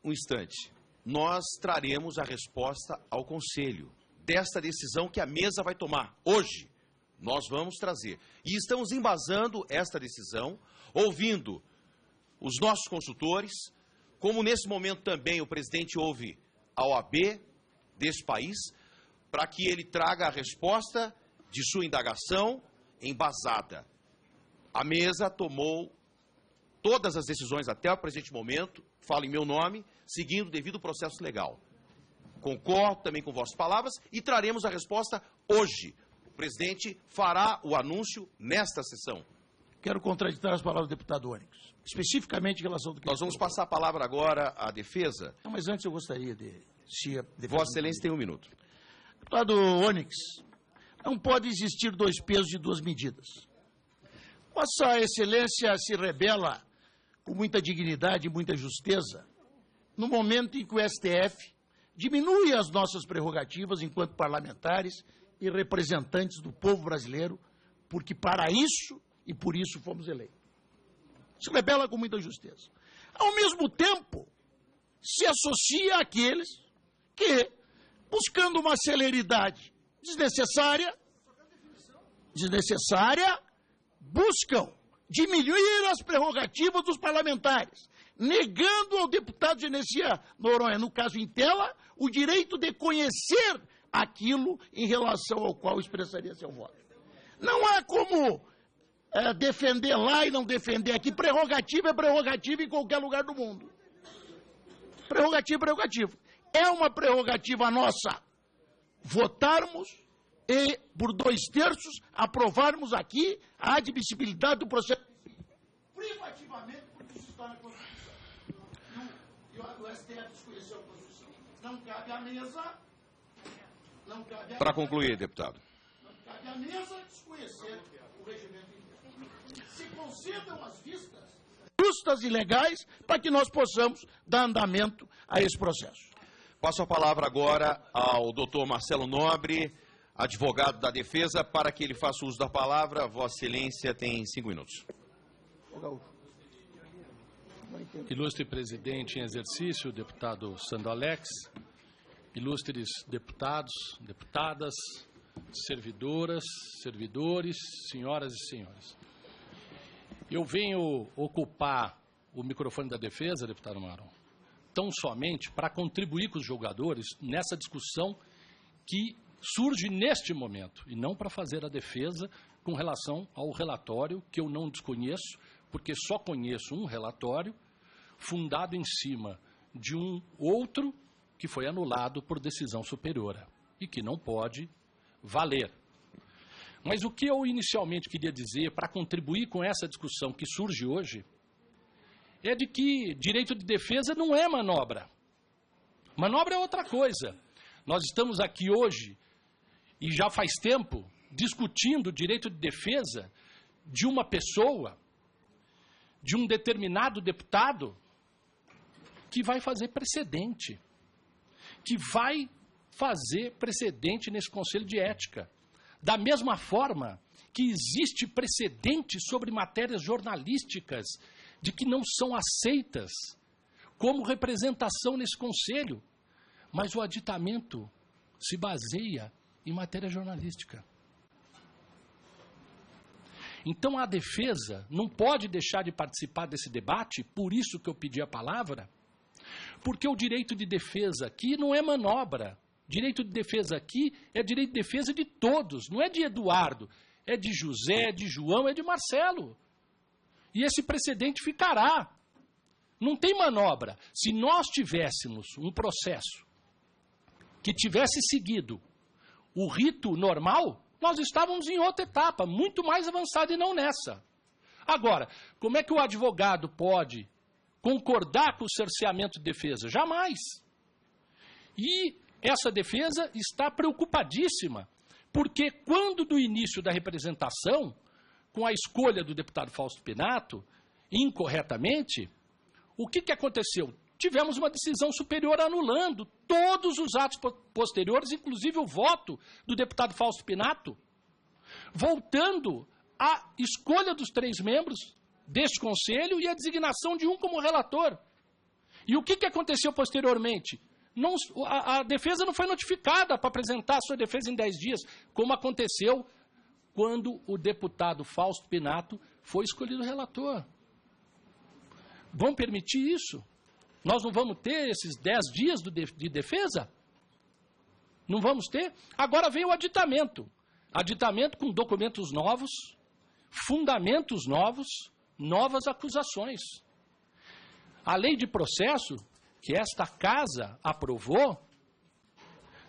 um instante, nós traremos a resposta ao Conselho desta decisão que a mesa vai tomar hoje. Nós vamos trazer. E estamos embasando esta decisão, ouvindo os nossos consultores, como nesse momento também o presidente ouve a OAB desse país, para que ele traga a resposta de sua indagação embasada. A mesa tomou todas as decisões até o presente momento, falo em meu nome, seguindo o devido processo legal. Concordo também com vossas palavras e traremos a resposta hoje. O presidente fará o anúncio nesta sessão. Quero contraditar as palavras do deputado Onyx, especificamente em relação ao que... Nós vamos passar a palavra agora à defesa. Não, mas antes eu gostaria de... Vossa Excelência tem um minuto. Deputado Onyx, não pode existir dois pesos e duas medidas. Vossa Excelência se rebela com muita dignidade e muita justeza no momento em que o STF diminui as nossas prerrogativas enquanto parlamentares e representantes do povo brasileiro, porque para isso e por isso fomos eleitos. Se rebela com muita justeza. Ao mesmo tempo, se associa àqueles que, buscando uma celeridade desnecessária, buscam diminuir as prerrogativas dos parlamentares, negando ao deputado Genesia Noronha, no caso em tela, o direito de conhecer aquilo em relação ao qual expressaria seu voto. Não há como defender lá e não defender aqui. Prerrogativa é prerrogativa em qualquer lugar do mundo. Prerrogativa é prerrogativa. É uma prerrogativa nossa votarmos e, por 2/3, aprovarmos aqui a admissibilidade do processo privativamente, porque isso está na Constituição. E o STF desconheceu a Constituição. Não cabe à mesa... Para concluir, deputado. Não cabe à mesa desconhecer o regimento interno. Se concedam as vistas justas e legais para que nós possamos dar andamento a esse processo. Passo a palavra agora ao doutor Marcelo Nobre, advogado da defesa, para que ele faça uso da palavra. Vossa Excelência tem 5 minutos. Ilustre presidente em exercício, deputado Sando Alex, ilustres deputados, deputadas, servidoras, servidores, senhoras e senhores. Eu venho ocupar o microfone da defesa, deputado Marum, tão somente para contribuir com os julgadores nessa discussão que surge neste momento, e não para fazer a defesa com relação ao relatório, que eu não desconheço, porque só conheço um relatório fundado em cima de um outro que foi anulado por decisão superior e que não pode valer. Mas o que eu inicialmente queria dizer para contribuir com essa discussão que surge hoje é de que direito de defesa não é manobra. Manobra é outra coisa. Nós estamos aqui hoje, e já faz tempo, discutindo o direito de defesa de uma pessoa, de um determinado deputado, que vai fazer precedente. Que vai fazer precedente nesse Conselho de Ética. Da mesma forma que existe precedente sobre matérias jornalísticas de que não são aceitas como representação nesse Conselho. Mas o aditamento se baseia em matéria jornalística. Então a defesa não pode deixar de participar desse debate, por isso que eu pedi a palavra, porque o direito de defesa aqui não é manobra. Direito de defesa aqui é direito de defesa de todos, não é de Eduardo, é de José, é de João, é de Marcelo. E esse precedente ficará. Não tem manobra. Se nós tivéssemos um processo que tivesse seguido o rito normal, nós estávamos em outra etapa, muito mais avançada e não nessa. Agora, como é que o advogado pode concordar com o cerceamento de defesa? Jamais. E essa defesa está preocupadíssima, porque quando do início da representação, com a escolha do deputado Fausto Pinato, incorretamente, o que aconteceu? Tivemos uma decisão superior anulando todos os atos posteriores, inclusive o voto do deputado Fausto Pinato, voltando à escolha dos 3 membros deste conselho e a designação de um como relator. E o que aconteceu posteriormente? A defesa não foi notificada para apresentar a sua defesa em 10 dias, como aconteceu quando o deputado Fausto Pinato foi escolhido relator. Vão permitir isso? Nós não vamos ter esses 10 dias de defesa? Não vamos ter? Agora vem o aditamento. Aditamento com documentos novos, fundamentos novos, novas acusações. A lei de processo que esta casa aprovou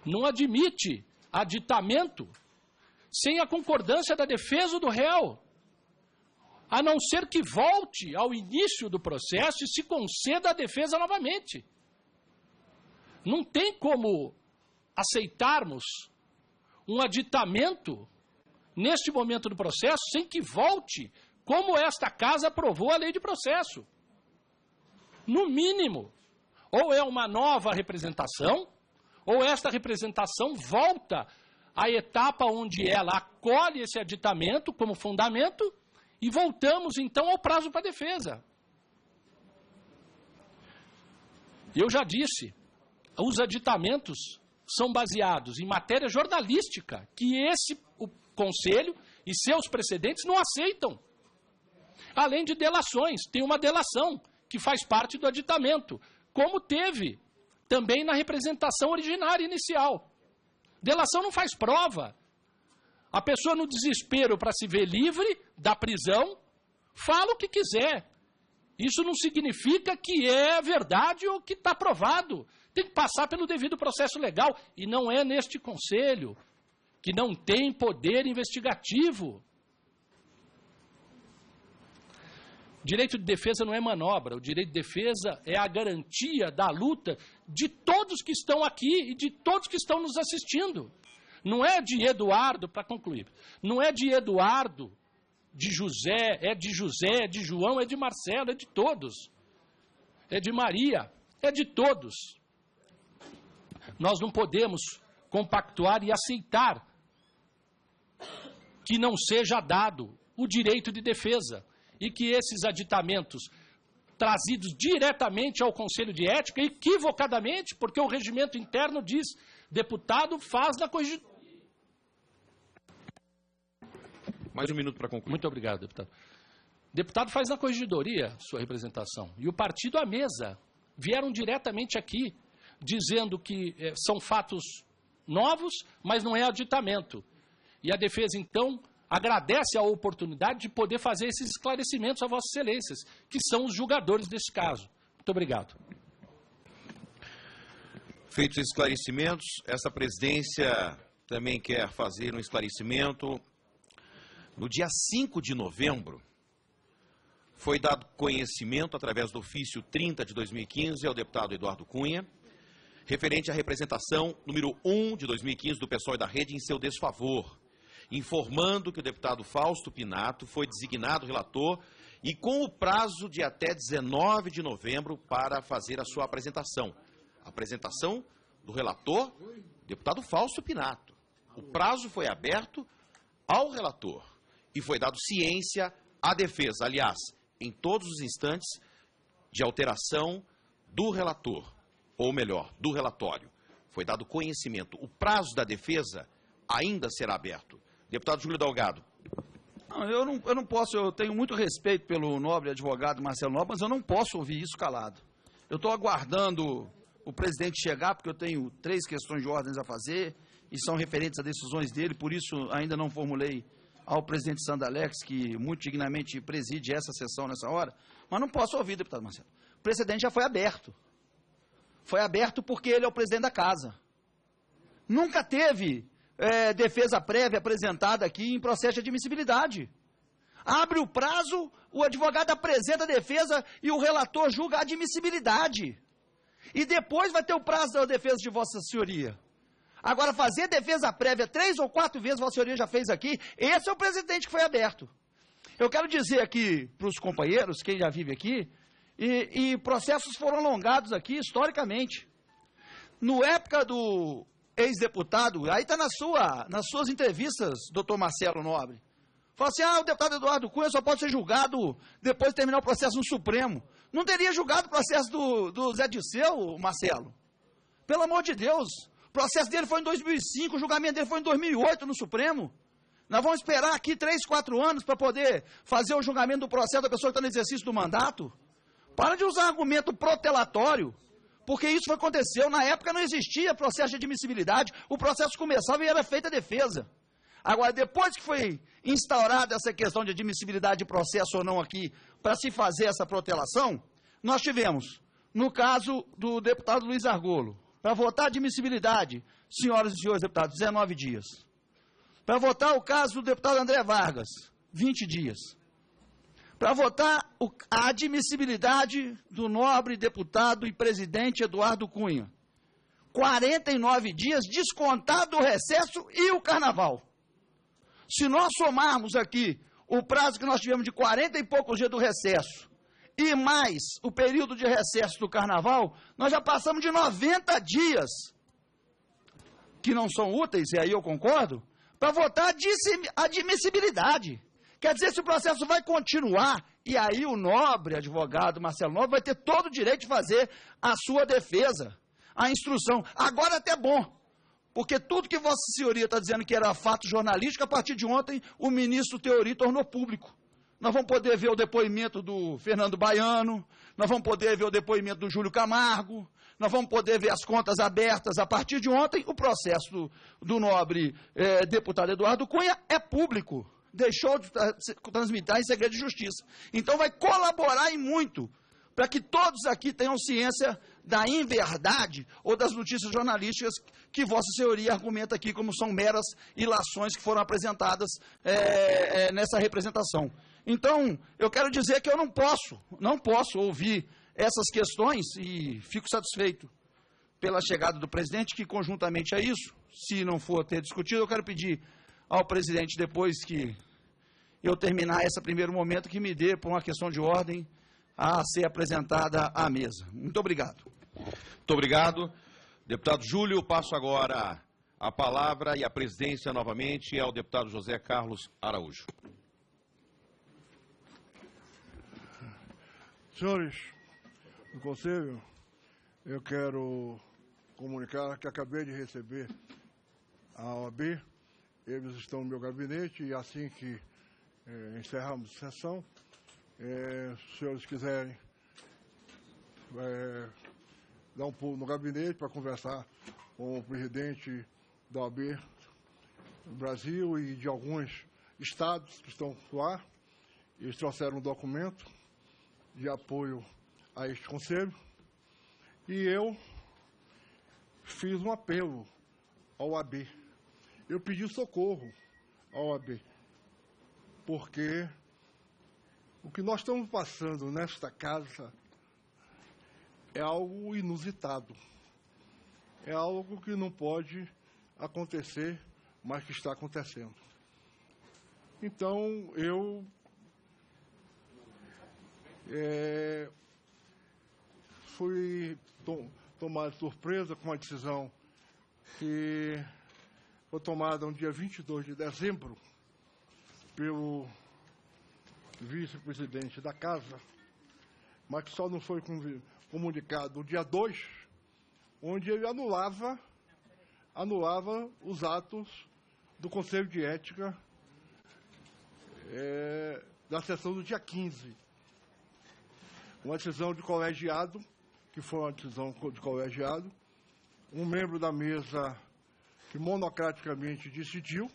não admite aditamento sem a concordância da defesa do réu, a não ser que volte ao início do processo e se conceda a defesa novamente. Não tem como aceitarmos um aditamento neste momento do processo sem que volte como esta casa aprovou a lei de processo. No mínimo, ou é uma nova representação, ou esta representação volta à etapa onde ela acolhe esse aditamento como fundamento e voltamos, então, ao prazo para a defesa. Eu já disse, os aditamentos são baseados em matéria jornalística, que o Conselho e seus precedentes não aceitam. Além de delações, tem uma delação que faz parte do aditamento, como teve também na representação originária inicial. Delação não faz prova. A pessoa, no desespero para se ver livre da prisão, fala o que quiser. Isso não significa que é verdade ou que está provado. Tem que passar pelo devido processo legal. E não é neste Conselho, que não tem poder investigativo. Direito de defesa não é manobra. O direito de defesa é a garantia da luta de todos que estão aqui e de todos que estão nos assistindo. Não é de Eduardo, para concluir, não é de Eduardo, de José, é de João, é de Marcelo, é de todos. É de Maria, é de todos. Nós não podemos compactuar e aceitar que não seja dado o direito de defesa e que esses aditamentos trazidos diretamente ao Conselho de Ética, equivocadamente, porque o regimento interno diz, deputado faz na corregedoria. Mais um minuto para concluir. Muito obrigado, deputado. Deputado faz na corregedoria sua representação. E o partido à mesa vieram diretamente aqui, dizendo que são fatos novos, mas não é aditamento. E a defesa, então, agradece a oportunidade de poder fazer esses esclarecimentos a Vossas Excelências, que são os julgadores desse caso. Muito obrigado. Feitos esses esclarecimentos, essa presidência também quer fazer um esclarecimento. No dia 5 de novembro, foi dado conhecimento, através do ofício 30 de 2015, ao deputado Eduardo Cunha, referente à representação número 1 de 2015 do PSOL e da Rede em seu desfavor, informando que o deputado Fausto Pinato foi designado relator e com o prazo de até 19 de novembro para fazer a sua apresentação. A apresentação do relator, deputado Fausto Pinato. O prazo foi aberto ao relator e foi dado ciência à defesa, aliás, em todos os instantes de alteração do relator, ou melhor, do relatório. Foi dado conhecimento. O prazo da defesa ainda será aberto. Deputado Júlio Delgado. Não, eu não posso, eu tenho muito respeito pelo nobre advogado Marcelo Nobre, mas eu não posso ouvir isso calado. Eu estou aguardando o presidente chegar, porque eu tenho 3 questões de ordens a fazer, e são referentes a decisões dele, por isso ainda não formulei ao presidente Sandro Alex, que muito dignamente preside essa sessão nessa hora, mas não posso ouvir, deputado Marcelo. O precedente já foi aberto. Foi aberto porque ele é o presidente da casa. Nunca teve defesa prévia apresentada aqui em processo de admissibilidade. Abre o prazo, o advogado apresenta a defesa e o relator julga a admissibilidade. E depois vai ter o prazo da defesa de Vossa Senhoria. Agora, fazer defesa prévia 3 ou 4 vezes, Vossa Senhoria já fez aqui, esse é o precedente que foi aberto. Eu quero dizer aqui para os companheiros, quem já vive aqui, e processos foram alongados aqui historicamente. No época do ex-deputado, aí está nas suas entrevistas, doutor Marcelo Nobre, fala assim, o deputado Eduardo Cunha só pode ser julgado depois de terminar o processo no Supremo. Não teria julgado o processo do Zé Dirceu, Marcelo? Pelo amor de Deus, o processo dele foi em 2005, o julgamento dele foi em 2008 no Supremo. Nós vamos esperar aqui 3, 4 anos para poder fazer o julgamento do processo da pessoa que está no exercício do mandato? Para de usar argumento protelatório, porque isso aconteceu. Na época não existia processo de admissibilidade, o processo começava e era feita a defesa. Agora, depois que foi instaurada essa questão de admissibilidade de processo ou não aqui, para se fazer essa protelação, nós tivemos, no caso do deputado Luiz Argolo, para votar admissibilidade, senhoras e senhores deputados, 19 dias. Para votar o caso do deputado André Vargas, 20 dias. Para votar a admissibilidade do nobre deputado e presidente Eduardo Cunha, 49 dias, descontado o recesso e o carnaval. Se nós somarmos aqui o prazo que nós tivemos de 40 e poucos dias do recesso, e mais o período de recesso do carnaval, nós já passamos de 90 dias, que não são úteis, e aí eu concordo, para votar a admissibilidade. Quer dizer, se o processo vai continuar, e aí o nobre advogado Marcelo Nobre vai ter todo o direito de fazer a sua defesa, a instrução. Agora até bom, porque tudo que Vossa Senhoria está dizendo que era fato jornalístico, a partir de ontem o ministro Teori tornou público. Nós vamos poder ver o depoimento do Fernando Baiano, nós vamos poder ver o depoimento do Júlio Camargo, nós vamos poder ver as contas abertas. A partir de ontem, o processo do nobre deputado Eduardo Cunha é público. Deixou de transmitir em segredo de justiça. Então vai colaborar e muito para que todos aqui tenham ciência da inverdade ou das notícias jornalísticas que Vossa Senhoria argumenta aqui como são meras ilações que foram apresentadas nessa representação. Então, eu quero dizer que eu não posso ouvir essas questões e fico satisfeito pela chegada do presidente, que conjuntamente a isso, se não for ter discutido, eu quero pedir ao presidente, depois que eu terminar esse primeiro momento, que me dê, por uma questão de ordem, a ser apresentada à mesa. Muito obrigado. Muito obrigado. Deputado Júlio, passo agora a palavra e a presidência novamente ao deputado José Carlos Araújo. Senhores do Conselho, eu quero comunicar que acabei de receber a OAB. Eles estão no meu gabinete e assim que encerrarmos a sessão, se os senhores quiserem dar um pulo no gabinete para conversar com o presidente da OAB do Brasil e de alguns estados que estão lá. Eles trouxeram um documento de apoio a este conselho e eu fiz um apelo ao OAB. Eu pedi socorro ao OAB, porque o que nós estamos passando nesta casa é algo inusitado. É algo que não pode acontecer, mas que está acontecendo. Então, eu fui tomado de surpresa com uma decisão que foi tomada no dia 22 de dezembro pelo vice-presidente da Casa, mas que só não foi comunicado no dia 2, onde ele anulava anulava os atos do Conselho de Ética da sessão do dia 15. Uma decisão de colegiado, que foi uma decisão de colegiado, um membro da mesa que monocraticamente decidiu,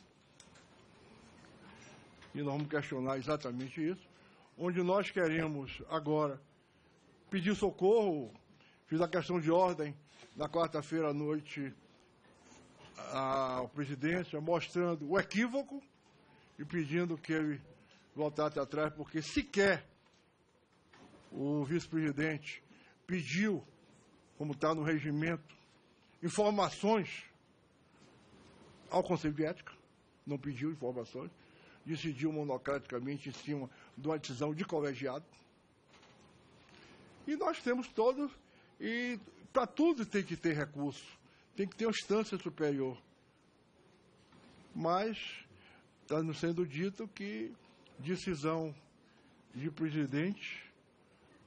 e nós vamos questionar exatamente isso, onde nós queremos agora pedir socorro. Fiz a questão de ordem na quarta-feira à noite à presidência, mostrando o equívoco e pedindo que ele voltasse atrás, porque sequer o vice-presidente pediu, como está no regimento, informações ao Conselho de Ética, não pediu informações, decidiu monocraticamente em cima de uma decisão de colegiado. E nós temos todos, e para tudo tem que ter recurso, tem que ter uma instância superior. Mas está nos sendo dito que decisão de presidente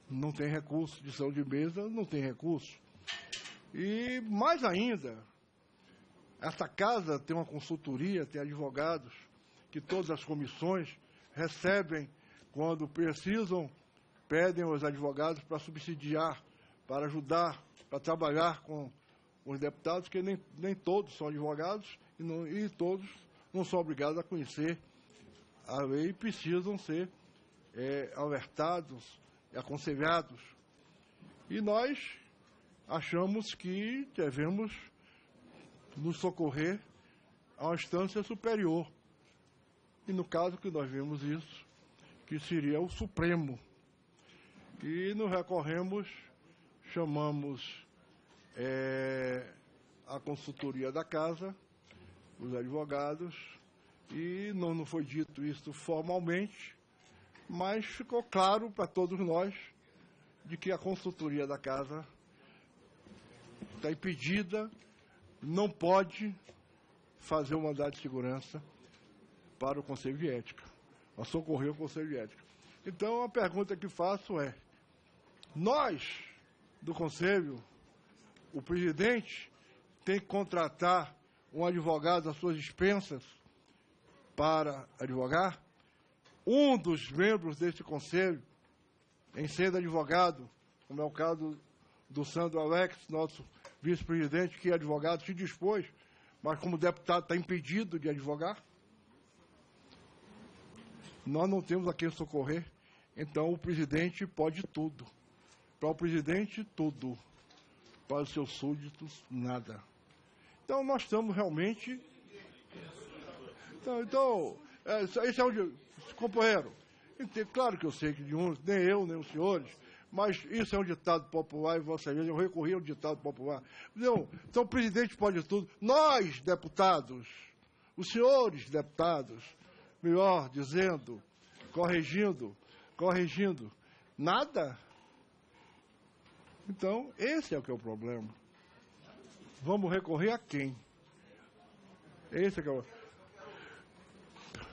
não tem recurso, decisão de mesa não tem recurso. E mais ainda, essa casa tem uma consultoria, tem advogados, que todas as comissões recebem quando precisam, pedem aos advogados para subsidiar, para ajudar, para trabalhar com os deputados, que nem todos são advogados e todos não são obrigados a conhecer a lei e precisam ser alertados, aconselhados. E nós achamos que devemos nos socorrer a uma instância superior. E no caso que nós vimos isso, que seria o Supremo. E nos recorremos, chamamos a consultoria da casa, os advogados, e não foi dito isso formalmente, mas ficou claro para todos nós de que a consultoria da casa está impedida, não pode fazer o mandado de segurança para o Conselho de Ética, a socorrer o Conselho de Ética. Então, a pergunta que faço é, nós, do Conselho, o presidente tem que contratar um advogado às suas expensas para advogar? Um dos membros desse Conselho, em sendo advogado, como é o caso do Sandro Alex, nosso vice-presidente, que é advogado, se dispôs, mas como deputado está impedido de advogar? Nós não temos a quem socorrer, então o presidente pode tudo. Para o presidente, tudo. Para os seus súditos, nada. Então, nós estamos realmente... Então esse é o... Companheiro, claro que eu sei que de uns, nem eu, nem os senhores, mas isso é um ditado popular e Vossa Excelência, eu recorri ao ditado popular. Então, o presidente pode tudo. Nós, deputados, os senhores deputados, melhor dizendo, corrigindo, nada. Então, esse é o que é o problema. Vamos recorrer a quem? Esse é que é o...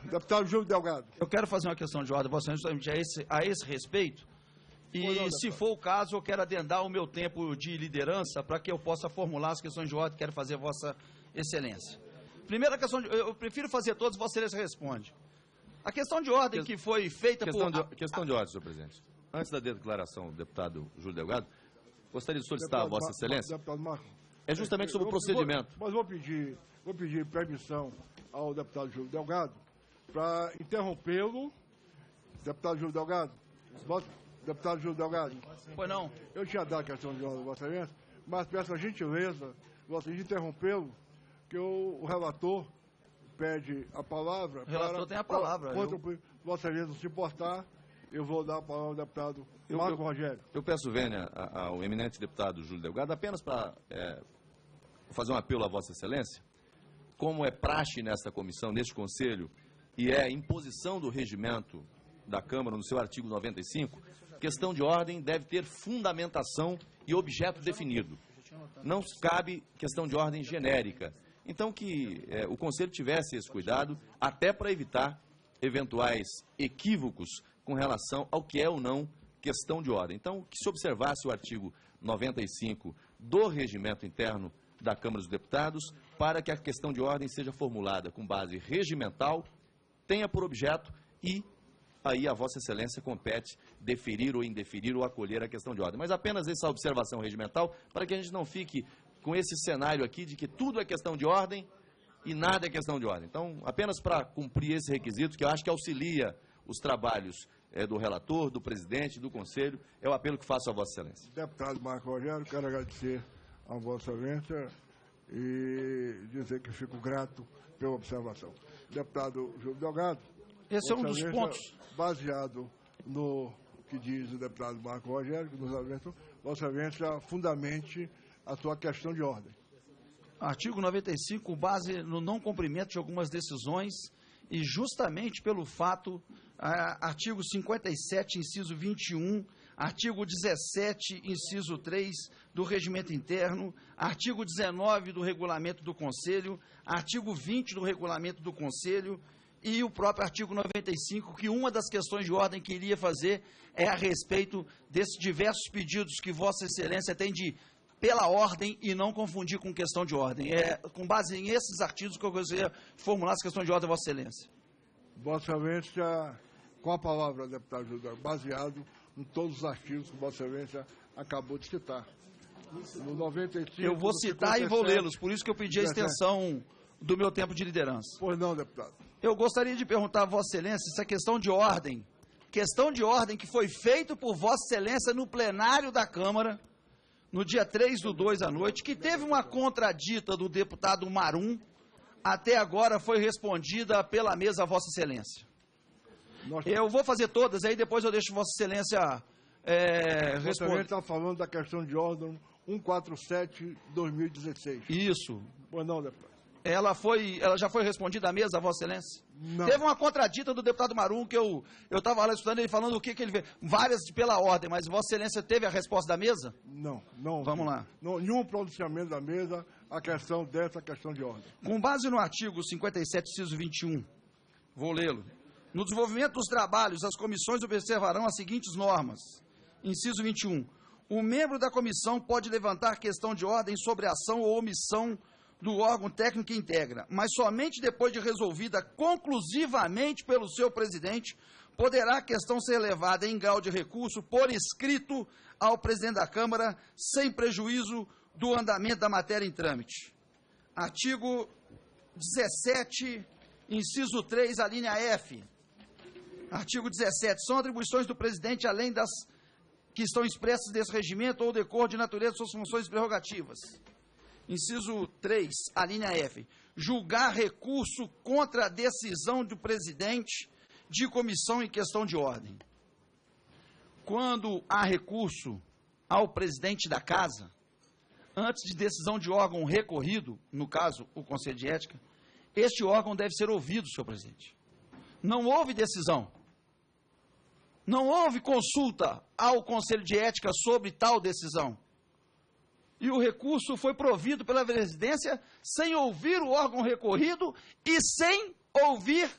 Deputado Júlio Delgado. Eu quero fazer uma questão de ordem, Vossa Excelência, a esse respeito. E, se for o caso, eu quero adendar o meu tempo de liderança para que eu possa formular as questões de ordem que quero fazer, Vossa Excelência. Primeira questão, eu prefiro fazer todas, Vossa Excelência responde. A questão de ordem que foi feita Questão de ordem, senhor presidente. Antes da declaração do deputado Júlio Delgado, gostaria de solicitar a Vossa Excelência. Deputado Marco. É justamente sobre o procedimento. Mas vou pedir permissão ao deputado Júlio Delgado para interrompê-lo. Deputado Júlio Delgado. Deputado Júlio Delgado. Pois não. Eu tinha dado a questão de ordem, Vossa Excelência, mas peço a gentileza, Vossa Excelência, de interrompê-lo, que o relator pede a palavra. O relator tem a palavra. Quando Vossa Excelência se importar, eu vou dar a palavra ao deputado Marco Rogério. Eu peço vênia ao eminente deputado Júlio Delgado, apenas para fazer um apelo à Vossa Excelência. Como é praxe nesta comissão, neste Conselho, e é imposição do regimento da Câmara, no seu artigo 95, questão de ordem deve ter fundamentação e objeto definido. Não cabe questão de ordem genérica. Então, que o Conselho tivesse esse cuidado, até para evitar eventuais equívocos com relação ao que é ou não questão de ordem. Então, que se observasse o artigo 95 do regimento interno da Câmara dos Deputados para que a questão de ordem seja formulada com base regimental, tenha por objeto e aí a Vossa Excelência compete deferir ou indeferir ou acolher a questão de ordem. Mas apenas essa observação regimental para que a gente não fique com esse cenário aqui de que tudo é questão de ordem e nada é questão de ordem. Então, apenas para cumprir esse requisito, que eu acho que auxilia os trabalhos do relator, do presidente, do Conselho, é o apelo que faço a Vossa Excelência. Deputado Marco Rogério, quero agradecer a Vossa Excelência e dizer que fico grato pela observação. Deputado Júlio Delgado. Esse é um dos pontos. Baseado no que diz o deputado Marco Rogério, que nos alertou, Vossa Excelência fundamente a sua questão de ordem. Artigo 95, com base no não cumprimento de algumas decisões e justamente pelo fato, artigo 57, inciso 21, artigo 17, inciso 3 do Regimento Interno, artigo 19 do Regulamento do Conselho, artigo 20 do Regulamento do Conselho e o próprio artigo 95, que uma das questões de ordem que iria fazer é a respeito desses diversos pedidos que Vossa Excelência tem de pela ordem e não confundir com questão de ordem. É com base em esses artigos que eu gostaria de formular as questões de ordem, Vossa Excelência. Vossa Excelência, com a palavra, deputado Júlio, baseado em todos os artigos que Vossa Excelência acabou de citar. No 95, eu vou citar 57, e vou lê-los, por isso que eu pedi a extensão do meu tempo de liderança. Pois não, deputado. Eu gostaria de perguntar a Vossa Excelência se a questão de ordem que foi feita por Vossa Excelência no plenário da Câmara, no dia 3/2 à noite, que teve uma contradita do deputado Marum, até agora foi respondida pela mesa Vossa Excelência. Eu vou fazer todas, aí depois eu deixo Vossa Excelência responder. Vossa Excelência está falando da questão de ordem 147/2016. Isso. Pois não, deputado. Ela já foi respondida à mesa, Vossa Excelência? Não. Teve uma contradita do deputado Marum, que eu estava lá estudando, ele falando o que ele vê. Várias pela ordem, mas Vossa Excelência teve a resposta da mesa? Não. Vamos lá. Nenhum pronunciamento da mesa a questão dessa questão de ordem. Com base no artigo 57, inciso 21, vou lê-lo. No desenvolvimento dos trabalhos, as comissões observarão as seguintes normas. Inciso 21. O membro da comissão pode levantar questão de ordem sobre a ação ou omissão do órgão técnico que integra, mas somente depois de resolvida conclusivamente pelo seu presidente, poderá a questão ser levada em grau de recurso por escrito ao presidente da Câmara, sem prejuízo do andamento da matéria em trâmite. Artigo 17, inciso 3, a linha F. Artigo 17. São atribuições do presidente, além das que estão expressas nesse regimento ou decor de natureza de suas funções e prerrogativas. Inciso 3, a linha F. Julgar recurso contra a decisão do presidente de comissão em questão de ordem. Quando há recurso ao presidente da casa, antes de decisão de órgão recorrido, no caso, o Conselho de Ética, este órgão deve ser ouvido, senhor presidente. Não houve decisão. Não houve consulta ao Conselho de Ética sobre tal decisão. E o recurso foi provido pela presidência sem ouvir o órgão recorrido e sem ouvir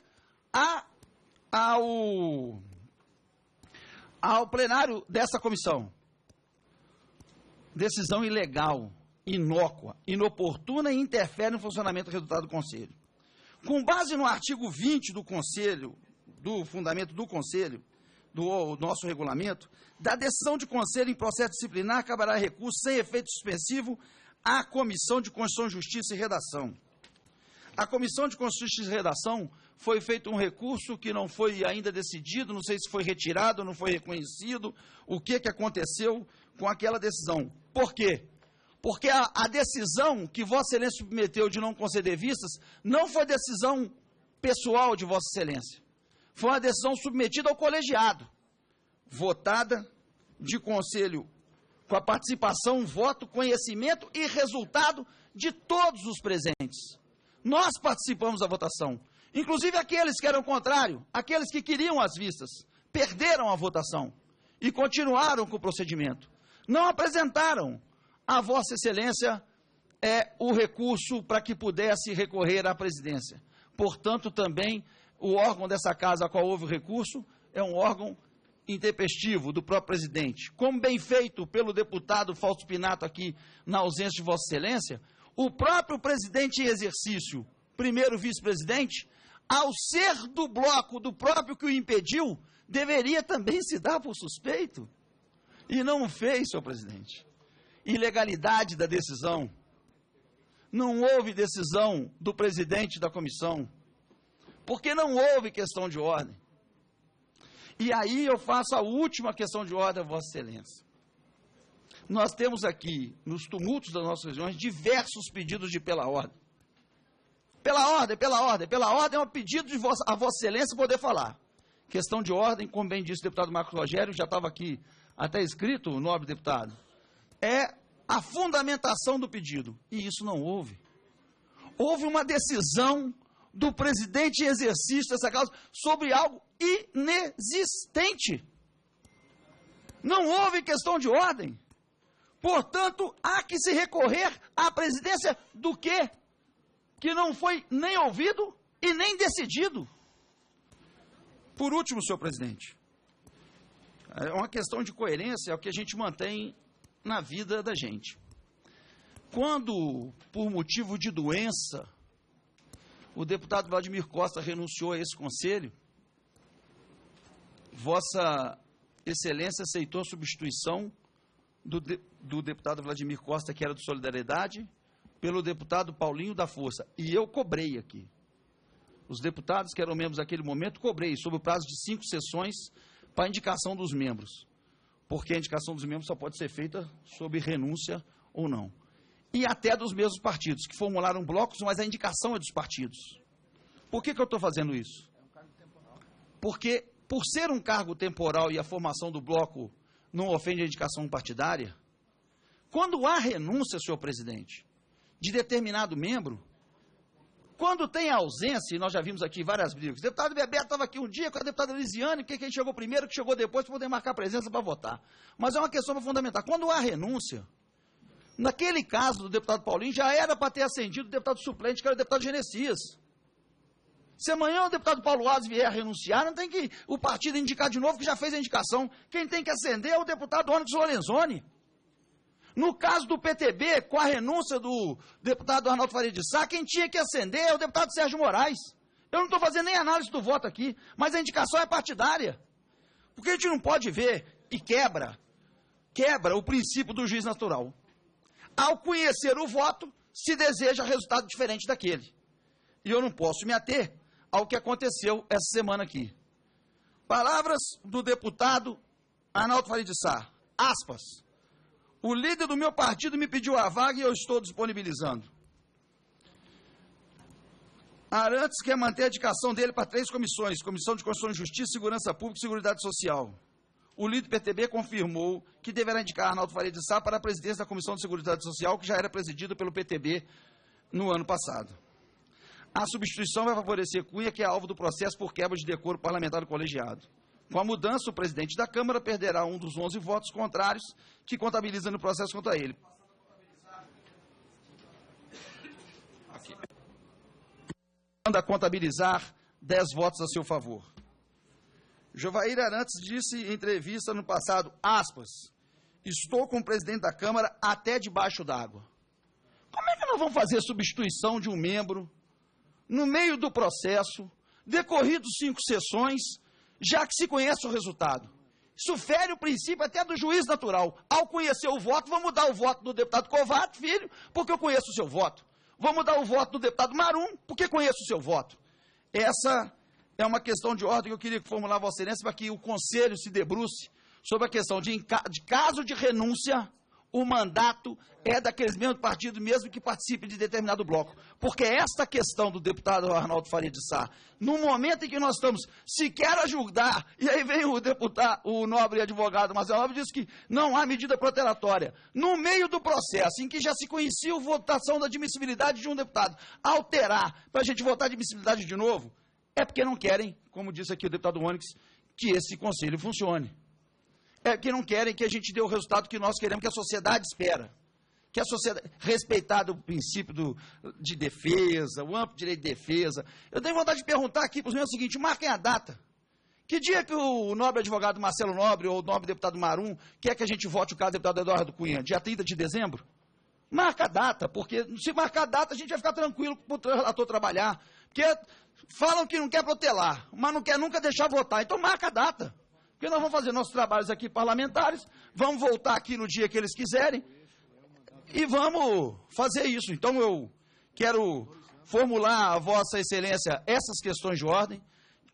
ao plenário dessa comissão. Decisão ilegal, inócua, inoportuna e interfere no funcionamento do resultado do Conselho. Com base no artigo 20 do Conselho, do fundamento do Conselho, do nosso regulamento, da decisão de conselho em processo disciplinar caberá recurso sem efeito suspensivo à Comissão de Constituição, Justiça e Redação. A Comissão de Constituição e Redação foi feito um recurso que não foi ainda decidido, não sei se foi retirado, não foi reconhecido, o que aconteceu com aquela decisão. Por quê? Porque a decisão que Vossa Excelência submeteu de não conceder vistas não foi decisão pessoal de Vossa Excelência. Foi uma decisão submetida ao colegiado, votada de conselho, com a participação, voto, conhecimento e resultado de todos os presentes. Nós participamos da votação, inclusive aqueles que eram contrários, aqueles que queriam as vistas, perderam a votação e continuaram com o procedimento. Não apresentaram a Vossa Excelência o recurso para que pudesse recorrer à presidência. Portanto, também o órgão dessa casa a qual houve o recurso é um órgão intempestivo do próprio presidente. Como bem feito pelo deputado Fausto Pinato aqui, na ausência de Vossa Excelência, o próprio presidente em exercício, primeiro vice-presidente, ao ser do bloco do próprio que o impediu, deveria também se dar por suspeito. E não o fez, senhor presidente. Ilegalidade da decisão. Não houve decisão do presidente da comissão, porque não houve questão de ordem. E aí eu faço a última questão de ordem a Vossa Excelência. Nós temos aqui, nos tumultos das nossas regiões, diversos pedidos de pela ordem. Pela ordem, pela ordem, pela ordem é um pedido de a Vossa Excelência poder falar. Questão de ordem, como bem disse o deputado Marcos Rogério, já estava aqui até escrito, nobre deputado, é a fundamentação do pedido. E isso não houve. Houve uma decisão do presidente em exercício dessa causa sobre algo inexistente. Não houve questão de ordem. Portanto, há que se recorrer à presidência do quê? Que não foi nem ouvido e nem decidido. Por último, senhor presidente, é uma questão de coerência, é o que a gente mantém na vida da gente. Quando, por motivo de doença, o deputado Vladimir Costa renunciou a esse conselho, Vossa Excelência aceitou a substituição do deputado Vladimir Costa, que era do Solidariedade, pelo deputado Paulinho da Força. E eu cobrei aqui. Os deputados que eram membros naquele momento, cobrei, sob o prazo de 5 sessões, para a indicação dos membros. Porque a indicação dos membros só pode ser feita sob renúncia ou não. E até dos mesmos partidos, que formularam blocos, mas a indicação é dos partidos. Por que eu estou fazendo isso? Porque, por ser um cargo temporal e a formação do bloco não ofende a indicação partidária, quando há renúncia, senhor presidente, de determinado membro, quando tem ausência, e nós já vimos aqui várias brigas, o deputado Bebeto estava aqui um dia com a deputada Lisiane, quem chegou primeiro, que chegou depois, para poder marcar presença para votar. Mas é uma questão fundamental. Quando há renúncia, naquele caso do deputado Paulinho, já era para ter ascendido o deputado suplente, que era o deputado Genesias. Se amanhã o deputado Paulo Alves vier a renunciar, não tem que o partido indicar de novo, que já fez a indicação. Quem tem que ascender é o deputado Onyx Lorenzoni. No caso do PTB, com a renúncia do deputado Arnaldo Faria de Sá, quem tinha que ascender é o deputado Sérgio Moraes. Eu não estou fazendo nem análise do voto aqui, mas a indicação é partidária. Porque a gente não pode ver e quebra o princípio do juiz natural. Ao conhecer o voto, se deseja resultado diferente daquele. E eu não posso me ater ao que aconteceu essa semana aqui. Palavras do deputado Arnaldo Faria de Sá, aspas. O líder do meu partido me pediu a vaga e eu estou disponibilizando. Arantes quer manter a indicação dele para 3 comissões, Comissão de Constituição e Justiça, Segurança Pública e Seguridade Social. O líder do PTB confirmou que deverá indicar Arnaldo Faria de Sá para a presidência da Comissão de Seguridade Social, que já era presidida pelo PTB no ano passado. A substituição vai favorecer Cunha, que é alvo do processo por quebra de decoro parlamentar do colegiado. Com a mudança, o presidente da Câmara perderá um dos 11 votos contrários que contabiliza no processo contra ele. Aqui. Manda contabilizar 10 votos a seu favor. Jovair Arantes disse em entrevista no passado, aspas, estou com o presidente da Câmara até debaixo d'água. Como é que nós vamos fazer substituição de um membro no meio do processo, decorridos 5 sessões, já que se conhece o resultado? Isso fere o princípio até do juiz natural. Ao conhecer o voto, vou mudar o voto do deputado Kovács, filho, porque eu conheço o seu voto. Vou mudar o voto do deputado Marum, porque conheço o seu voto. Essa é uma questão de ordem que eu queria formular a Vossa Excelência para que o Conselho se debruce sobre a questão de caso de renúncia, o mandato é daqueles mesmos partidos, mesmo que participe de determinado bloco. Porque esta questão do deputado Arnaldo Faria de Sá, no momento em que nós estamos sequer a julgar, e aí vem o deputado, o nobre advogado Marcelo Alves, diz que não há medida protelatória. No meio do processo, em que já se conhecia a votação da admissibilidade de um deputado, alterar para a gente votar de admissibilidade de novo, é porque não querem, como disse aqui o deputado Onyx, que esse conselho funcione. É que não querem que a gente dê o resultado que nós queremos, que a sociedade espera. Que a sociedade, respeitado o princípio de defesa, o amplo direito de defesa. Eu tenho vontade de perguntar aqui para os meus o seguinte, marquem a data. Que dia que o nobre advogado Marcelo Nobre ou o nobre deputado Marum quer que a gente vote o caso do deputado Eduardo Cunha? Dia 30 de dezembro? Marca a data, porque se marcar a data a gente vai ficar tranquilo para o relator trabalhar. Porque falam que não quer protelar, mas não quer nunca deixar votar. Então marca a data. Porque nós vamos fazer nossos trabalhos aqui parlamentares, vamos voltar aqui no dia que eles quiserem e vamos fazer isso. Então eu quero formular a Vossa Excelência essas questões de ordem,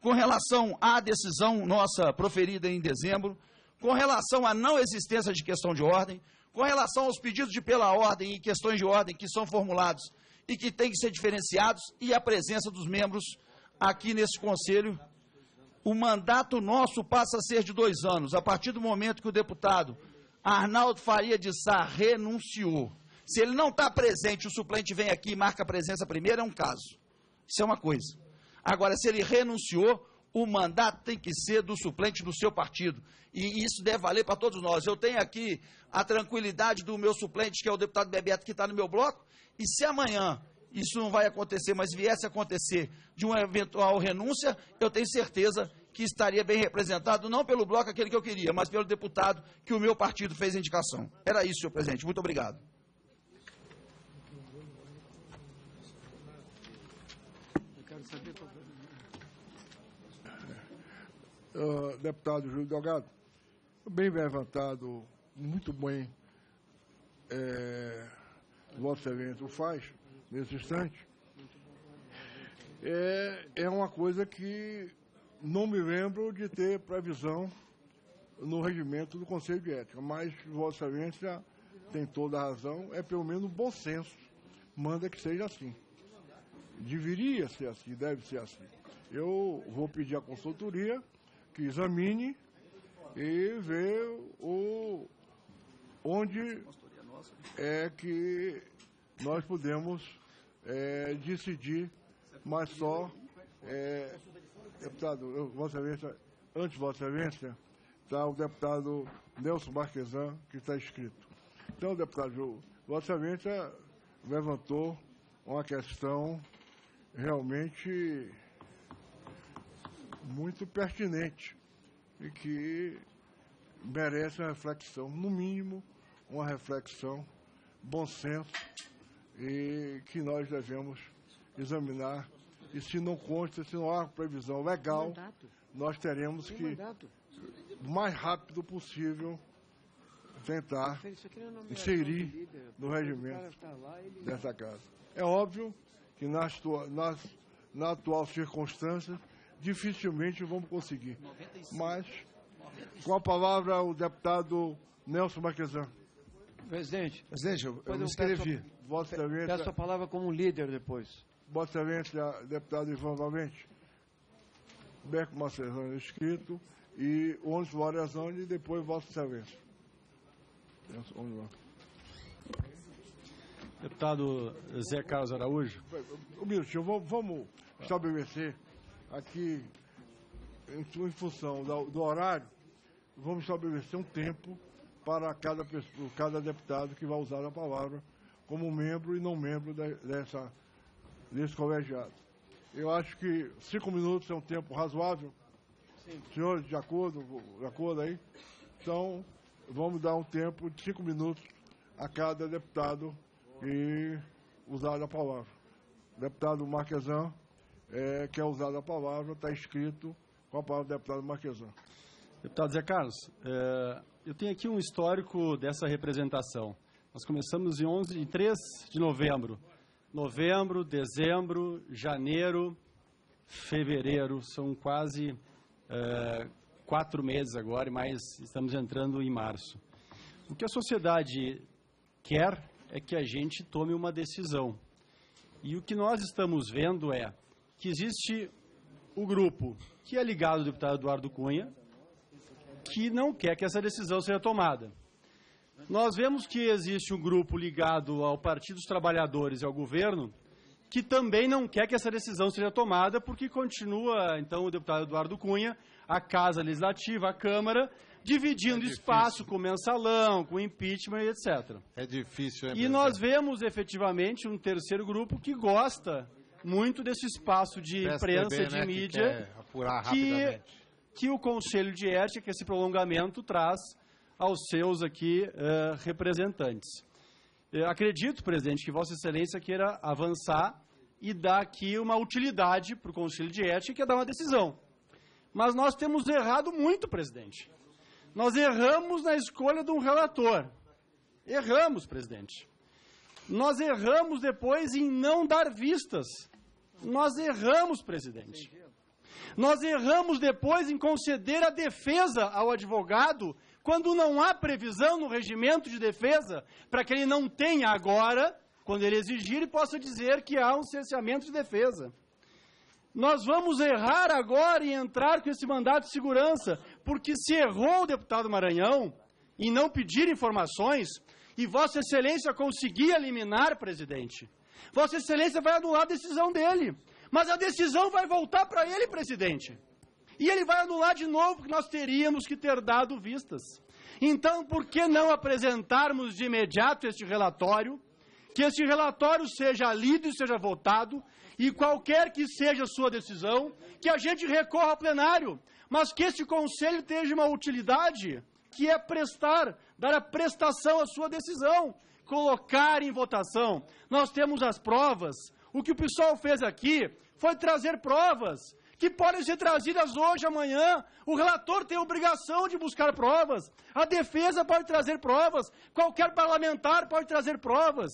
com relação à decisão nossa proferida em dezembro, com relação à não existência de questão de ordem, com relação aos pedidos de pela ordem e questões de ordem que são formulados e que têm que ser diferenciados, e a presença dos membros aqui nesse Conselho. O mandato nosso passa a ser de 2 anos, a partir do momento que o deputado Arnaldo Faria de Sá renunciou. Se ele não está presente, o suplente vem aqui e marca a presença primeiro, é um caso. Isso é uma coisa. Agora, se ele renunciou, o mandato tem que ser do suplente do seu partido. E isso deve valer para todos nós. Eu tenho aqui a tranquilidade do meu suplente, que é o deputado Bebeto, que está no meu bloco, e se amanhã isso não vai acontecer, mas viesse a acontecer de uma eventual renúncia, eu tenho certeza que estaria bem representado, não pelo bloco aquele que eu queria, mas pelo deputado que o meu partido fez a indicação. Era isso, senhor presidente. Muito obrigado. Deputado Júlio Delgado, bem levantado, muito bem, Vossa Excelência o faz, nesse instante. É uma coisa que não me lembro de ter previsão no regimento do Conselho de Ética, mas Vossa Excelência tem toda a razão, é pelo menos bom senso, manda que seja assim. Deveria ser assim, deve ser assim. Eu vou pedir à consultoria que examine e ver onde é que nós podemos decidir, mas só, deputado, Vossa Excelência, antes de Vossa Excelência, está o deputado Nelson Marquesan, que está inscrito. Então, deputado, Vossa Excelência levantou uma questão realmente muito pertinente e que merece uma reflexão, no mínimo, uma reflexão, bom senso, e que nós devemos examinar. E se não consta, se não há previsão legal, nós teremos que, o mais rápido possível, tentar inserir no regimento dessa casa. É óbvio que na atual circunstância, dificilmente vamos conseguir. Mas, com a palavra, o deputado Nelson Marquesan. Presidente, eu me inscrevi. Vossa Excelência, peço a palavra como líder depois. Vossa Excelência, deputado Ivan Valente, Beco Marcezano inscrito, e Ônibus Loreazani, e depois Vossa Excelência. Deputado Zé Carlos Araújo. Um minutinho, vamos estabelecer aqui, em função do horário, vamos estabelecer um tempo para cada deputado que vai usar a palavra como membro e não membro desse colegiado. Eu acho que 5 minutos é um tempo razoável. Sim. Senhores, de acordo aí? Então, vamos dar um tempo de 5 minutos a cada deputado e usar a palavra. Deputado Marquesan, quer usar a palavra, está inscrito com a palavra do deputado Marquesan. Deputado Zé Carlos, eu tenho aqui um histórico dessa representação. Nós começamos em 3 de novembro. Novembro, dezembro, janeiro, fevereiro. São quase 4 meses agora, mas estamos entrando em março. O que a sociedade quer é que a gente tome uma decisão. E o que nós estamos vendo é que existe o grupo que é ligado ao deputado Eduardo Cunha, que não quer que essa decisão seja tomada. Nós vemos que existe um grupo ligado ao Partido dos Trabalhadores e ao governo, que também não quer que essa decisão seja tomada, porque continua, então, o deputado Eduardo Cunha, a Casa Legislativa, a Câmara, dividindo espaço com mensalão, com impeachment e etc. É difícil, E nós vemos, efetivamente, um terceiro grupo que gosta muito desse espaço de imprensa, de mídia, que o Conselho de Ética, esse prolongamento, traz aos seus aqui representantes. Acredito, presidente, que Vossa Excelência queira avançar e dar aqui uma utilidade para o Conselho de Ética, que é dar uma decisão. Mas nós temos errado muito, presidente. Nós erramos na escolha de um relator. Erramos, presidente. Nós erramos depois em não dar vistas. Nós erramos, presidente. Nós erramos depois em conceder a defesa ao advogado quando não há previsão no regimento de defesa para que ele não tenha agora, quando ele exigir, e possa dizer que há um cerceamento de defesa. Nós vamos errar agora em entrar com esse mandato de segurança, porque se errou o deputado Maranhão em não pedir informações, e Vossa Excelência conseguir eliminar, presidente, Vossa Excelência vai anular a decisão dele. Mas a decisão vai voltar para ele, presidente. E ele vai anular de novo, porque nós teríamos que ter dado vistas. Então, por que não apresentarmos de imediato este relatório, que este relatório seja lido e seja votado, e qualquer que seja a sua decisão, que a gente recorra ao plenário, mas que este Conselho tenha uma utilidade, que é dar a prestação à sua decisão, colocar em votação. Nós temos as provas. O que o pessoal fez aqui foi trazer provas que podem ser trazidas hoje, amanhã. O relator tem a obrigação de buscar provas. A defesa pode trazer provas. Qualquer parlamentar pode trazer provas.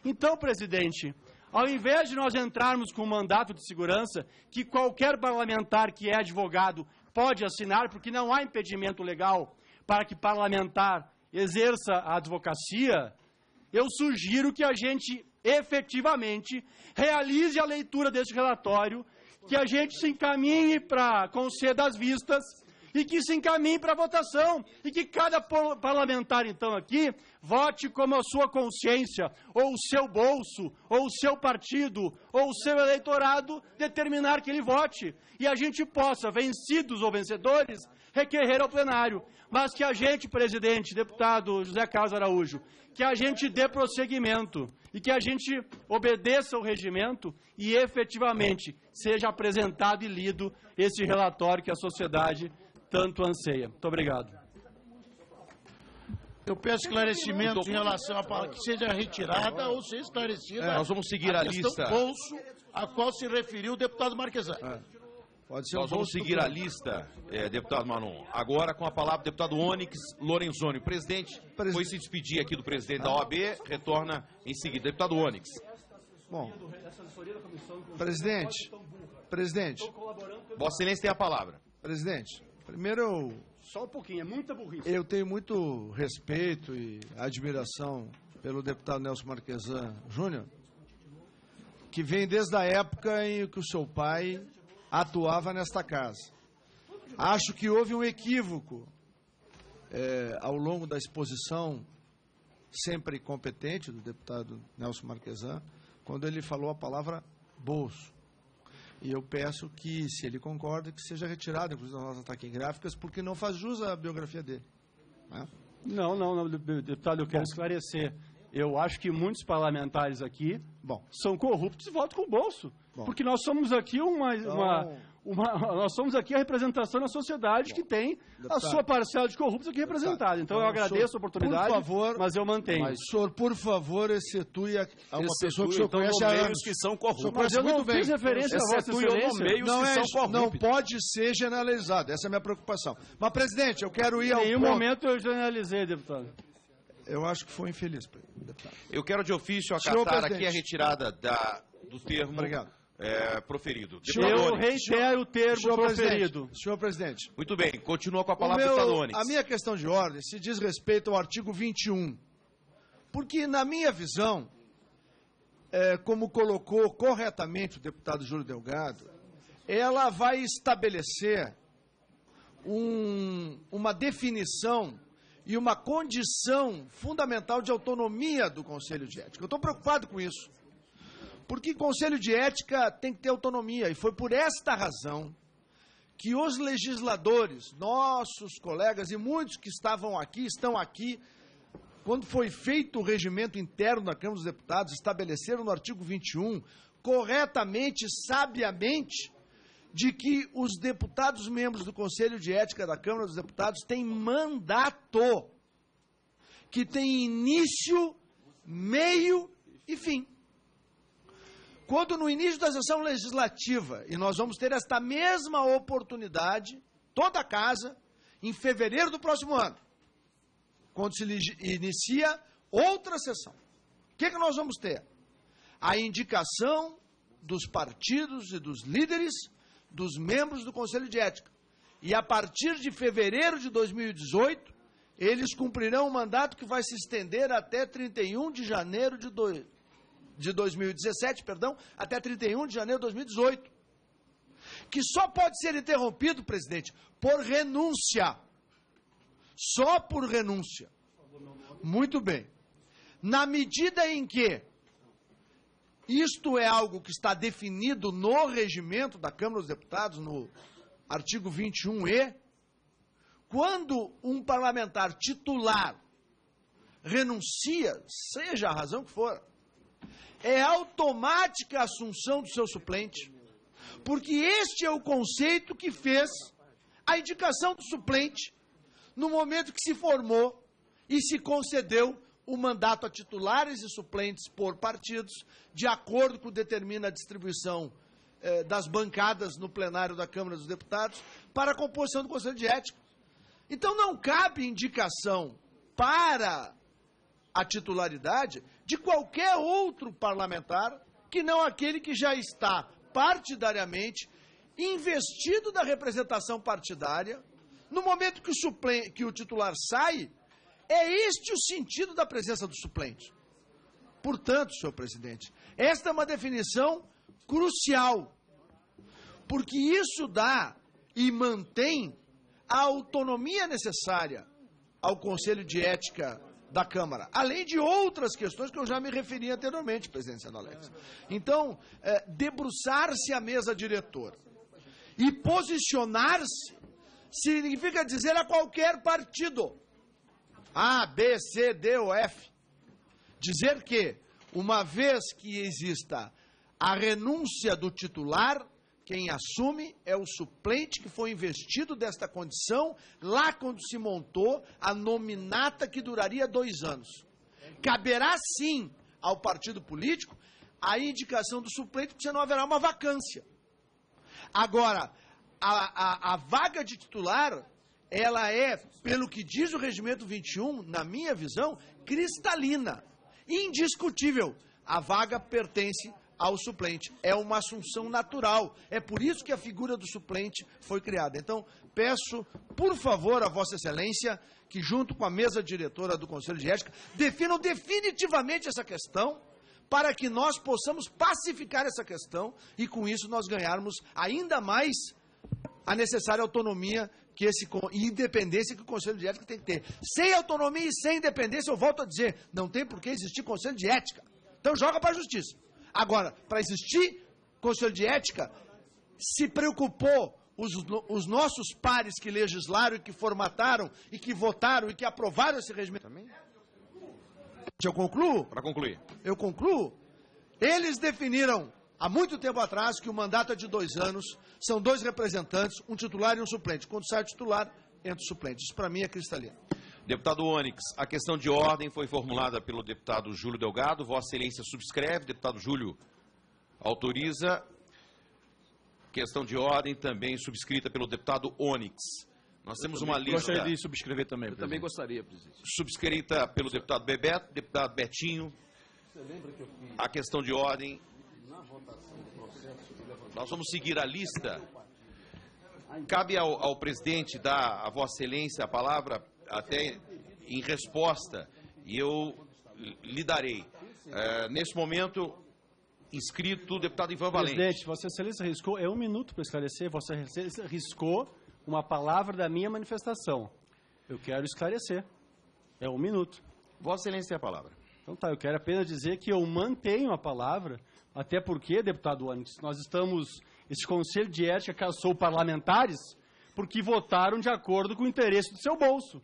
Então, presidente, ao invés de nós entrarmos com um mandato de segurança, que qualquer parlamentar que é advogado pode assinar, porque não há impedimento legal para que parlamentar exerça a advocacia, eu sugiro que a gente efetivamente realize a leitura desse relatório, que a gente se encaminhe para conceder as vistas e que se encaminhe para a votação e que cada parlamentar, então, aqui, vote como a sua consciência, ou o seu bolso, ou o seu partido, ou o seu eleitorado determinar que ele vote. E a gente possa, vencidos ou vencedores, requerer ao plenário. Mas que a gente, presidente, deputado José Carlos Araújo, que a gente dê prosseguimento e que a gente obedeça ao regimento e efetivamente seja apresentado e lido esse relatório que a sociedade tanto anseia. Muito obrigado. Eu peço esclarecimento em relação à palavra, que seja retirada ou seja esclarecida. Nós vamos seguir a lista. Bolso a qual se referiu o deputado Marquesan. Pode ser. Nós vamos seguir a lista, deputado Manon. Agora com a palavra o deputado Onyx Lorenzoni. O presidente foi se despedir aqui do presidente da OAB, retorna em seguida. Deputado Onyx. Bom, presidente, Vossa Excelência tem a palavra. Presidente, primeiro Só um pouquinho, é muita burrice. eu tenho muito respeito e admiração pelo deputado Nelson Marquesan Júnior, que vem desde a época em que o seu pai atuava nesta casa. Acho que houve um equívoco ao longo da exposição sempre competente do deputado Nelson Marquesan, quando ele falou a palavra bolso. E eu peço que, se ele concorda, que seja retirado, inclusive, das notas taquigráficas, porque não faz jus à biografia dele. Né? Não, deputado, eu quero esclarecer. Eu acho que muitos parlamentares aqui são corruptos e votam com o bolso. Porque nós somos aqui nós somos aqui a representação da sociedade que tem a sua parcela de corruptos aqui representada. Então eu agradeço a oportunidade, por favor, mas eu mantenho. Mas, senhor, por favor, exceptue a uma pessoa que o senhor então, conhece há anos. meios que são corruptos. Mas eu não fiz referência a Vossa Excelência. Não pode ser generalizado, essa é a minha preocupação. Mas, presidente, eu quero ir ao ponto. Em nenhum momento eu generalizei, deputado. Eu acho que foi infeliz, deputado. Eu quero de ofício acatar aqui a retirada do termo proferido. Eu reitero o termo proferido. Senhor presidente. Muito bem, continua com a palavra do deputado Onyx. A minha questão de ordem se diz respeito ao artigo 21. Porque, na minha visão, como colocou corretamente o deputado Júlio Delgado, ela vai estabelecer uma definição e uma condição fundamental de autonomia do Conselho de Ética. Eu estou preocupado com isso, porque Conselho de Ética tem que ter autonomia, e foi por esta razão que os legisladores, nossos colegas e muitos que estavam aqui, estão aqui, quando foi feito o regimento interno da Câmara dos Deputados, estabeleceram no artigo 21, corretamente, sabiamente, de que os deputados membros do Conselho de Ética da Câmara dos Deputados têm mandato, que tem início meio e fim. Quando no início da sessão legislativa, e nós vamos ter esta mesma oportunidade, toda a casa, em fevereiro do próximo ano, quando se inicia outra sessão. O que nós vamos ter? A indicação dos partidos e dos líderes, dos membros do Conselho de Ética. E a partir de fevereiro de 2018, eles cumprirão um mandato que vai se estender até 31 de janeiro de 2017, até 31 de janeiro de 2018. Que só pode ser interrompido, presidente, por renúncia. Só por renúncia. Muito bem. Na medida em que isto é algo que está definido no regimento da Câmara dos Deputados, no artigo 21E, quando um parlamentar titular renuncia, seja a razão que for, é automática a assunção do seu suplente, porque este é o conceito que fez a indicação do suplente no momento que se formou e se concedeu o mandato a titulares e suplentes por partidos, de acordo com o que determina a distribuição das bancadas no plenário da Câmara dos Deputados para a composição do Conselho de Ética. Então não cabe indicação para a titularidade de qualquer outro parlamentar que não aquele que já está partidariamente investido da representação partidária. No momento que o titular sai, é este o sentido da presença do suplente. Portanto, senhor presidente, esta é uma definição crucial, porque isso dá e mantém a autonomia necessária ao Conselho de Ética da Câmara, além de outras questões que eu já me referi anteriormente, presidente Sandolex. Então, debruçar-se à mesa diretora e posicionar-se significa dizer a qualquer partido, A, B, C, D ou F, dizer que, uma vez que exista a renúncia do titular, quem assume é o suplente que foi investido desta condição lá quando se montou a nominata que duraria 2 anos. Caberá sim ao partido político a indicação do suplente, porque senão haverá uma vacância. Agora, a vaga de titular, ela é, pelo que diz o regimento 21, na minha visão, cristalina, indiscutível. A vaga pertence ao suplente. É uma assunção natural. É por isso que a figura do suplente foi criada. Então, peço, por favor, a Vossa Excelência, que junto com a mesa diretora do Conselho de Ética, definam definitivamente essa questão, para que nós possamos pacificar essa questão e, com isso, nós ganharmos ainda mais a necessária autonomia e independência que o Conselho de Ética tem que ter. Sem autonomia e sem independência, eu volto a dizer, não tem por que existir Conselho de Ética. Então, joga para a Justiça. Agora, para existir Conselho de Ética, se preocupou os nossos pares que legislaram e que formataram e que votaram e que aprovaram esse regimento. Também? Eu concluo? Para concluir. Eu concluo. Eles definiram, há muito tempo atrás, que o mandato é de 2 anos, são 2 representantes, um titular e um suplente. Quando sai o titular, entra o suplente. Isso, para mim, é cristalino. Deputado Onyx, a questão de ordem foi formulada pelo deputado Júlio Delgado. Vossa Excelência subscreve, deputado Júlio autoriza. Questão de ordem também subscrita pelo deputado Onyx. Nós temos uma lista... Gostaria de subscrever também, presidente. Também gostaria, presidente. Subscrita pelo deputado Bebeto, deputado Betinho. A questão de ordem... Nós vamos seguir a lista. Cabe ao presidente dar a Vossa Excelência a palavra até em resposta, e eu lhe darei. Nesse momento, inscrito o deputado Ivan Valente. Presidente, Vossa Excelência riscou, 1 minuto para esclarecer, Vossa Excelência riscou uma palavra da minha manifestação. Eu quero esclarecer. É 1 minuto. Vossa Excelência tem a palavra. Então tá, eu quero apenas dizer que eu mantenho a palavra, até porque, deputado Onyx, esse Conselho de Ética caçou parlamentares porque votaram de acordo com o interesse do seu bolso.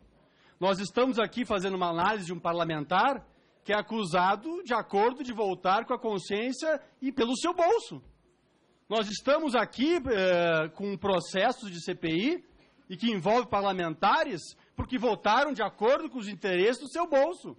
Nós estamos aqui fazendo uma análise de um parlamentar que é acusado de acordo de votar com a consciência e pelo seu bolso. Nós estamos aqui com um processo de CPI e que envolve parlamentares porque votaram de acordo com os interesses do seu bolso.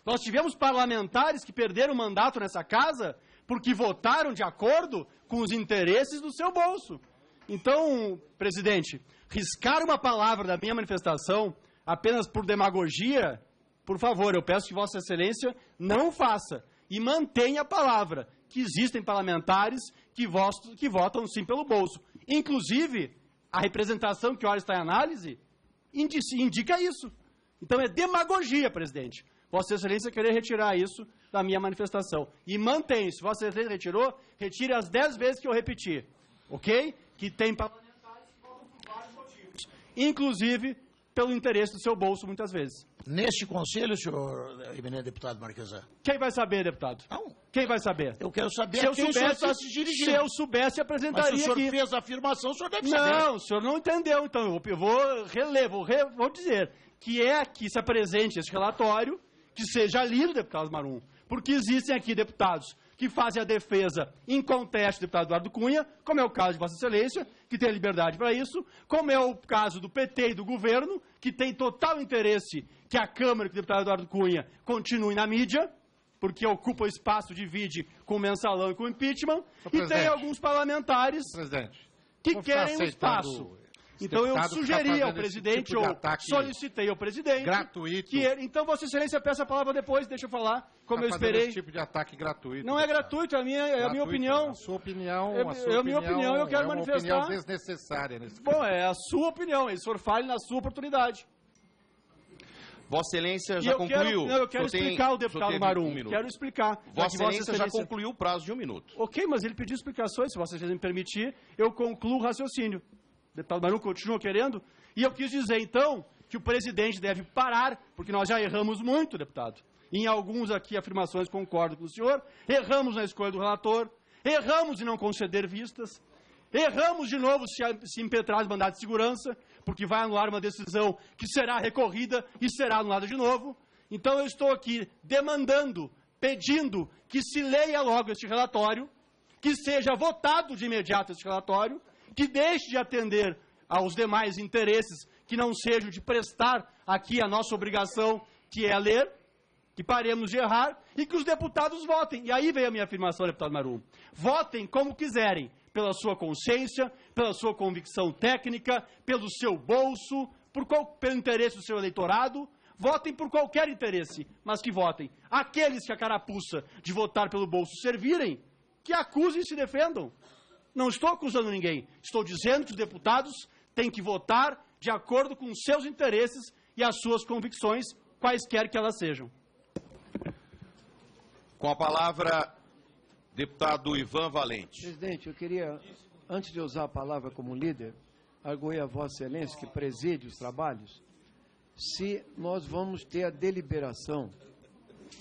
Nós tivemos parlamentares que perderam o mandato nessa casa porque votaram de acordo com os interesses do seu bolso. Então, presidente, riscar uma palavra da minha manifestação apenas por demagogia, por favor, eu peço que Vossa Excelência não faça e mantenha a palavra, que existem parlamentares que votam sim pelo bolso. Inclusive, a representação que ora está em análise indica isso. Então é demagogia, presidente. Vossa Excelência querer retirar isso da minha manifestação. E mantém, se Vossa Excelência retirou, retire as 10 vezes que eu repeti. Ok? Que tem parlamentares que votam por vários motivos. Inclusive, pelo interesse do seu bolso, muitas vezes. Neste conselho, senhor eminente deputado Marquesan? Quem vai saber, deputado? Não. Quem vai saber? Eu quero saber se a quem o senhor está se dirigindo. Se eu soubesse, apresentaria aqui. Mas se o senhor fez a afirmação, o senhor deve saber. Não, o senhor não entendeu. Então, eu vou dizer que é que se apresente esse relatório, que seja lido, deputado Marum, porque existem aqui deputados que fazem a defesa em conteste do deputado Eduardo Cunha, como é o caso de Vossa Excelência, que tem a liberdade para isso, como é o caso do PT e do governo, que tem total interesse que a Câmara e que o deputado Eduardo Cunha continue na mídia, porque ocupa o espaço, divide com o mensalão e com o impeachment, e tem alguns parlamentares que querem o espaço. Então eu sugeri ao presidente, ou solicitei ao presidente... Gratuito. Então, Vossa Excelência, peça a palavra depois, deixa eu falar, como eu esperei. Esse tipo de ataque gratuito. Não é gratuito, é a minha opinião. A sua opinião, a minha opinião, eu quero manifestar. É uma opinião desnecessária nesse caso. Bom, é a sua opinião, o senhor fale na sua oportunidade. Vossa Excelência já concluiu. Eu quero explicar o deputado Marum. Quero explicar. Vossa Excelência já concluiu o prazo de 1 minuto. Ok, mas ele pediu explicações, se Vossa Excelência me permitir, eu concluo o raciocínio. O deputado Marum continua querendo. E eu quis dizer, então, que o presidente deve parar, porque nós já erramos muito, deputado. Em algumas aqui afirmações concordo com o senhor. Erramos na escolha do relator. Erramos em não conceder vistas. Erramos de novo se impetrar os mandados de segurança, porque vai anular uma decisão que será recorrida e será anulada de novo. Então eu estou aqui demandando, pedindo que se leia logo este relatório, que seja votado de imediato este relatório, que deixe de atender aos demais interesses, que não sejam de prestar aqui a nossa obrigação, que é ler, que paremos de errar, e que os deputados votem. E aí veio a minha afirmação, deputado Marum. Votem como quiserem, pela sua consciência, pela sua convicção técnica, pelo seu bolso, pelo interesse do seu eleitorado. Votem por qualquer interesse, mas que votem. Aqueles que a carapuça de votar pelo bolso servirem, que acusem e se defendam. Não estou acusando ninguém. Estou dizendo que os deputados têm que votar de acordo com os seus interesses e as suas convicções, quaisquer que elas sejam. Com a palavra, deputado Ivan Valente. Presidente, eu queria, antes de usar a palavra como líder, arguir a Vossa Excelência, que preside os trabalhos, se nós vamos ter a deliberação,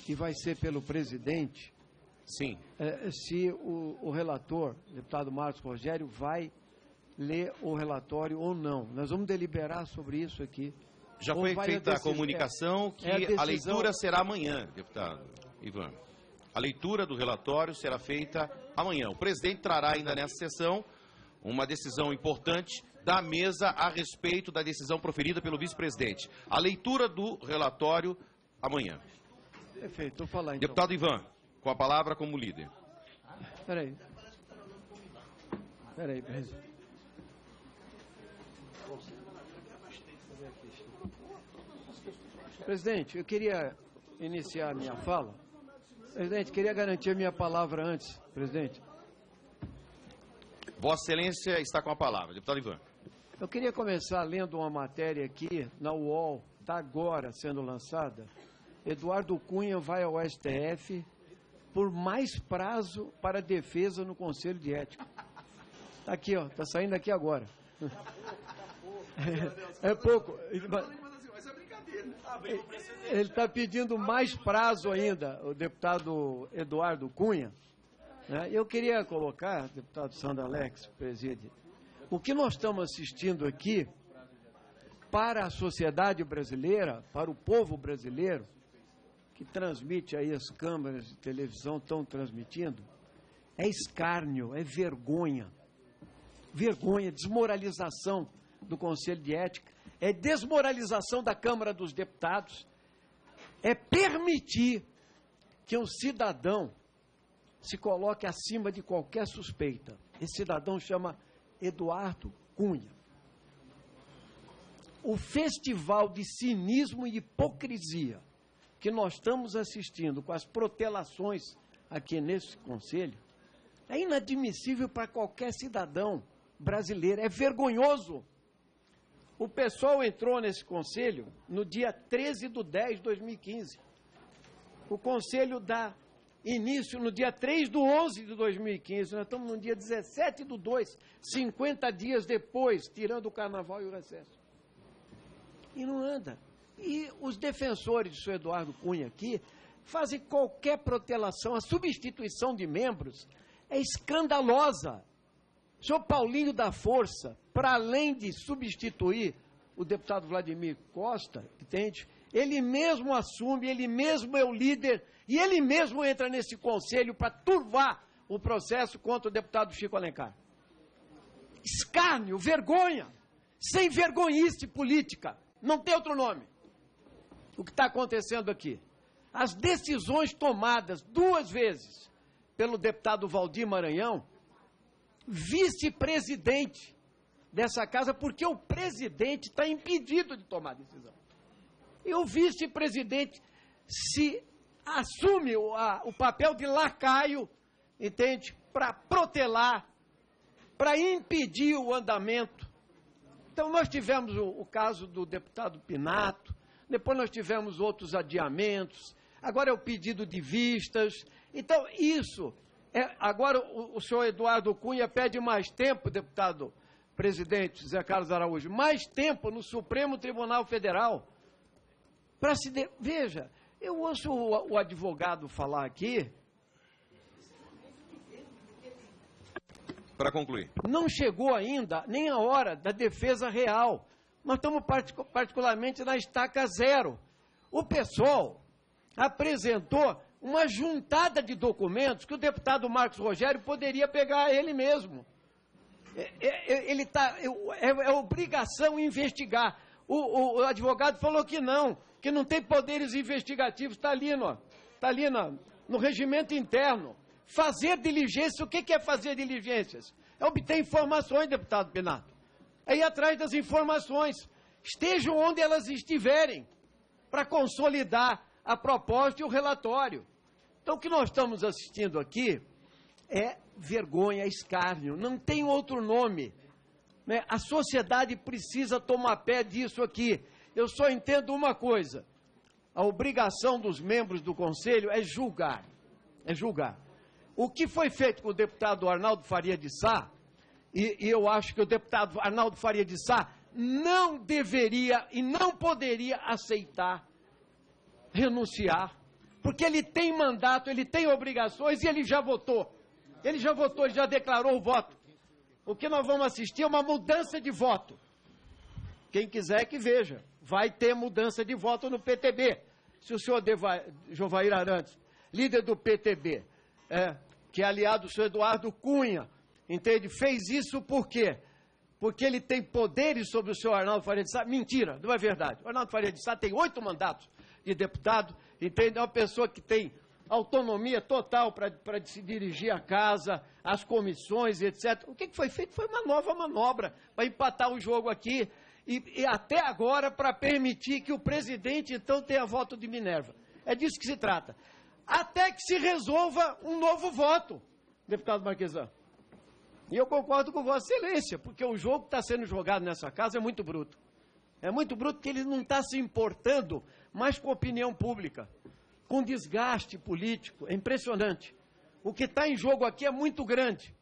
que vai ser pelo presidente, sim. Se o relator, deputado Marcos Rogério, vai ler o relatório ou não. Nós vamos deliberar sobre isso aqui. Já foi feita a comunicação que a leitura será amanhã, deputado Ivan. A leitura do relatório será feita amanhã. O presidente trará ainda nessa sessão uma decisão importante da mesa a respeito da decisão proferida pelo vice-presidente. A leitura do relatório amanhã. Perfeito, vou falar então. Deputado Ivan, com a palavra como líder. Peraí, presidente. Presidente, eu queria iniciar a minha fala. Presidente, queria garantir a minha palavra antes, presidente. Vossa Excelência está com a palavra. Deputado Ivan. Eu queria começar lendo uma matéria aqui na UOL, está agora sendo lançada. Eduardo Cunha vai ao STF por mais prazo para defesa no Conselho de Ética. Está aqui, ó, está saindo aqui agora. É pouco. Ele está pedindo mais prazo ainda, o deputado Eduardo Cunha. Né? Eu queria colocar, deputado Sandro Alex, preside, o que nós estamos assistindo aqui para a sociedade brasileira, para o povo brasileiro, que transmite aí as câmeras de televisão estão transmitindo, é escárnio, é vergonha. Vergonha, desmoralização do Conselho de Ética, é desmoralização da Câmara dos Deputados, é permitir que um cidadão se coloque acima de qualquer suspeita. Esse cidadão chama Eduardo Cunha. O festival de cinismo e hipocrisia que nós estamos assistindo com as protelações aqui nesse Conselho é inadmissível para qualquer cidadão brasileiro. É vergonhoso. O pessoal entrou nesse Conselho no dia 13/10/2015. O Conselho dá início no dia 3/11/2015. Nós estamos no dia 17/2, 50 dias depois, tirando o Carnaval e o recesso. E não anda. E os defensores do senhor Eduardo Cunha aqui fazem qualquer protelação. A substituição de membros é escandalosa. O senhor Paulinho da Força, para além de substituir o deputado Vladimir Costa, entende? Ele mesmo assume, ele mesmo é o líder e ele mesmo entra nesse conselho para turvar o processo contra o deputado Chico Alencar. Escárnio, vergonha, sem vergonhice política, não tem outro nome. O que está acontecendo aqui? As decisões tomadas 2 vezes pelo deputado Valdir Maranhão, vice-presidente dessa casa, porque o presidente está impedido de tomar decisão. E o vice-presidente se assume o papel de lacaio, entende? Para protelar, para impedir o andamento. Então, nós tivemos o caso do deputado Pinato, depois nós tivemos outros adiamentos, agora é o pedido de vistas. Então, isso, agora o senhor Eduardo Cunha pede mais tempo, deputado presidente Zé Carlos Araújo, mais tempo no Supremo Tribunal Federal. Para se... Veja, eu ouço o advogado falar aqui. Para concluir. Não chegou ainda nem a hora da defesa real. Nós estamos particularmente na estaca 0. O PSOL apresentou uma juntada de documentos que o deputado Marcos Rogério poderia pegar ele mesmo. É obrigação investigar. O advogado falou que não tem poderes investigativos. Está ali, no regimento interno. Fazer diligência, o que é fazer diligências? É obter informações, deputado Pinato. É ir atrás das informações, estejam onde elas estiverem, para consolidar a proposta e o relatório. Então, o que nós estamos assistindo aqui é vergonha, escárnio, não tem outro nome. Né? A sociedade precisa tomar pé disso aqui. Eu só entendo uma coisa, a obrigação dos membros do Conselho é julgar. O que foi feito com o deputado Arnaldo Faria de Sá, e eu acho que o deputado Arnaldo Faria de Sá não deveria e não poderia aceitar renunciar, porque ele tem mandato, ele tem obrigações e ele já votou. Ele já declarou o voto. O que nós vamos assistir é uma mudança de voto. Quem quiser que veja, vai ter mudança de voto no PTB. Se o senhor Jovair Arantes, líder do PTB, que é aliado do senhor Eduardo Cunha, entende? Fez isso por quê? Porque ele tem poderes sobre o senhor Arnaldo Faria de Sá? Mentira, não é verdade. O Arnaldo Faria de Sá tem 8 mandatos de deputado, entende? É uma pessoa que tem autonomia total para se dirigir a casa, as comissões, etc. O que foi feito foi uma nova manobra para empatar o jogo aqui e até agora para permitir que o presidente, então, tenha voto de Minerva. É disso que se trata. Até que se resolva um novo voto, deputado Marquesan. E eu concordo com Vossa Excelência, porque o jogo que está sendo jogado nessa casa é muito bruto. É muito bruto porque ele não está se importando mais com a opinião pública, com desgaste político. É impressionante. O que está em jogo aqui é muito grande.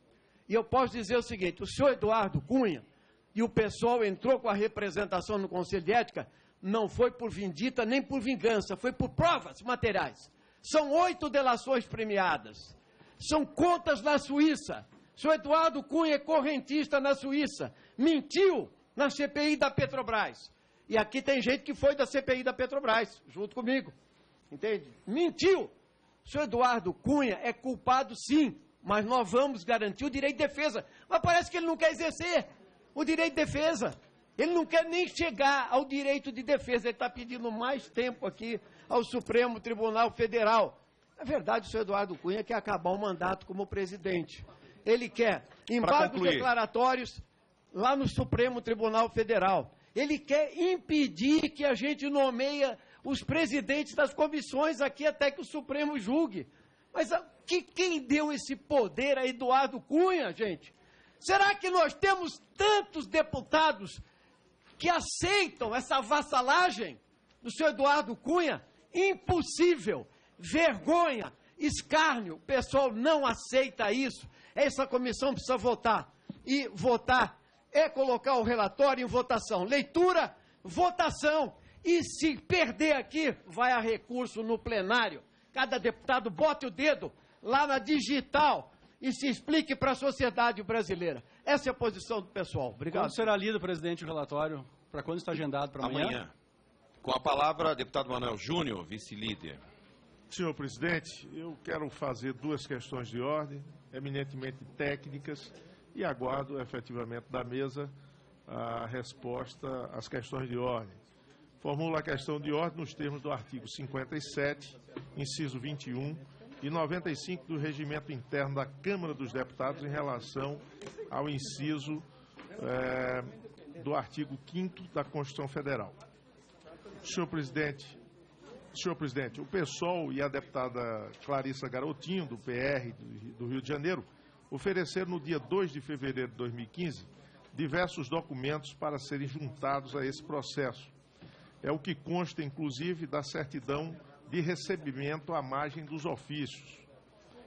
E eu posso dizer o seguinte, o senhor Eduardo Cunha e o pessoal entrou com a representação no Conselho de Ética, não foi por vindita nem por vingança, foi por provas materiais. São 8 delações premiadas. São contas na Suíça. O senhor Eduardo Cunha é correntista na Suíça. Mentiu na CPI da Petrobras. E aqui tem gente que foi da CPI da Petrobras, junto comigo. Entende? Mentiu. O senhor Eduardo Cunha é culpado, sim, mas nós vamos garantir o direito de defesa. Mas parece que ele não quer exercer o direito de defesa. Ele não quer nem chegar ao direito de defesa. Ele está pedindo mais tempo aqui ao Supremo Tribunal Federal. Na verdade, o senhor Eduardo Cunha quer acabar o mandato como presidente. Ele quer embargos declaratórios lá no Supremo Tribunal Federal. Ele quer impedir que a gente nomeie os presidentes das comissões aqui até que o Supremo julgue. Mas quem deu esse poder a Eduardo Cunha, gente? Será que nós temos tantos deputados que aceitam essa vassalagem do senhor Eduardo Cunha? Impossível, vergonha, escárnio. O pessoal não aceita isso. Essa comissão precisa votar. E votar é colocar o relatório em votação. Leitura, votação. E se perder aqui, vai a recurso no plenário. Cada deputado bote o dedo lá na digital e se explique para a sociedade brasileira. Essa é a posição do pessoal. Obrigado. Quando será lido, presidente, o relatório? Para quando está agendado? Para amanhã? Com a palavra, deputado Manuel Júnior, vice-líder. Senhor presidente, eu quero fazer duas questões de ordem, eminentemente técnicas, e aguardo efetivamente da mesa a resposta às questões de ordem. Formulo a questão de ordem nos termos do artigo 57, inciso 21 e 95 do Regimento Interno da Câmara dos Deputados em relação ao inciso do artigo 5º da Constituição Federal. Senhor presidente, o PSOL e a deputada Clarissa Garotinho, do PR do Rio de Janeiro, ofereceram no dia 2 de fevereiro de 2015 diversos documentos para serem juntados a esse processo. É o que consta, inclusive, da certidão de recebimento à margem dos ofícios.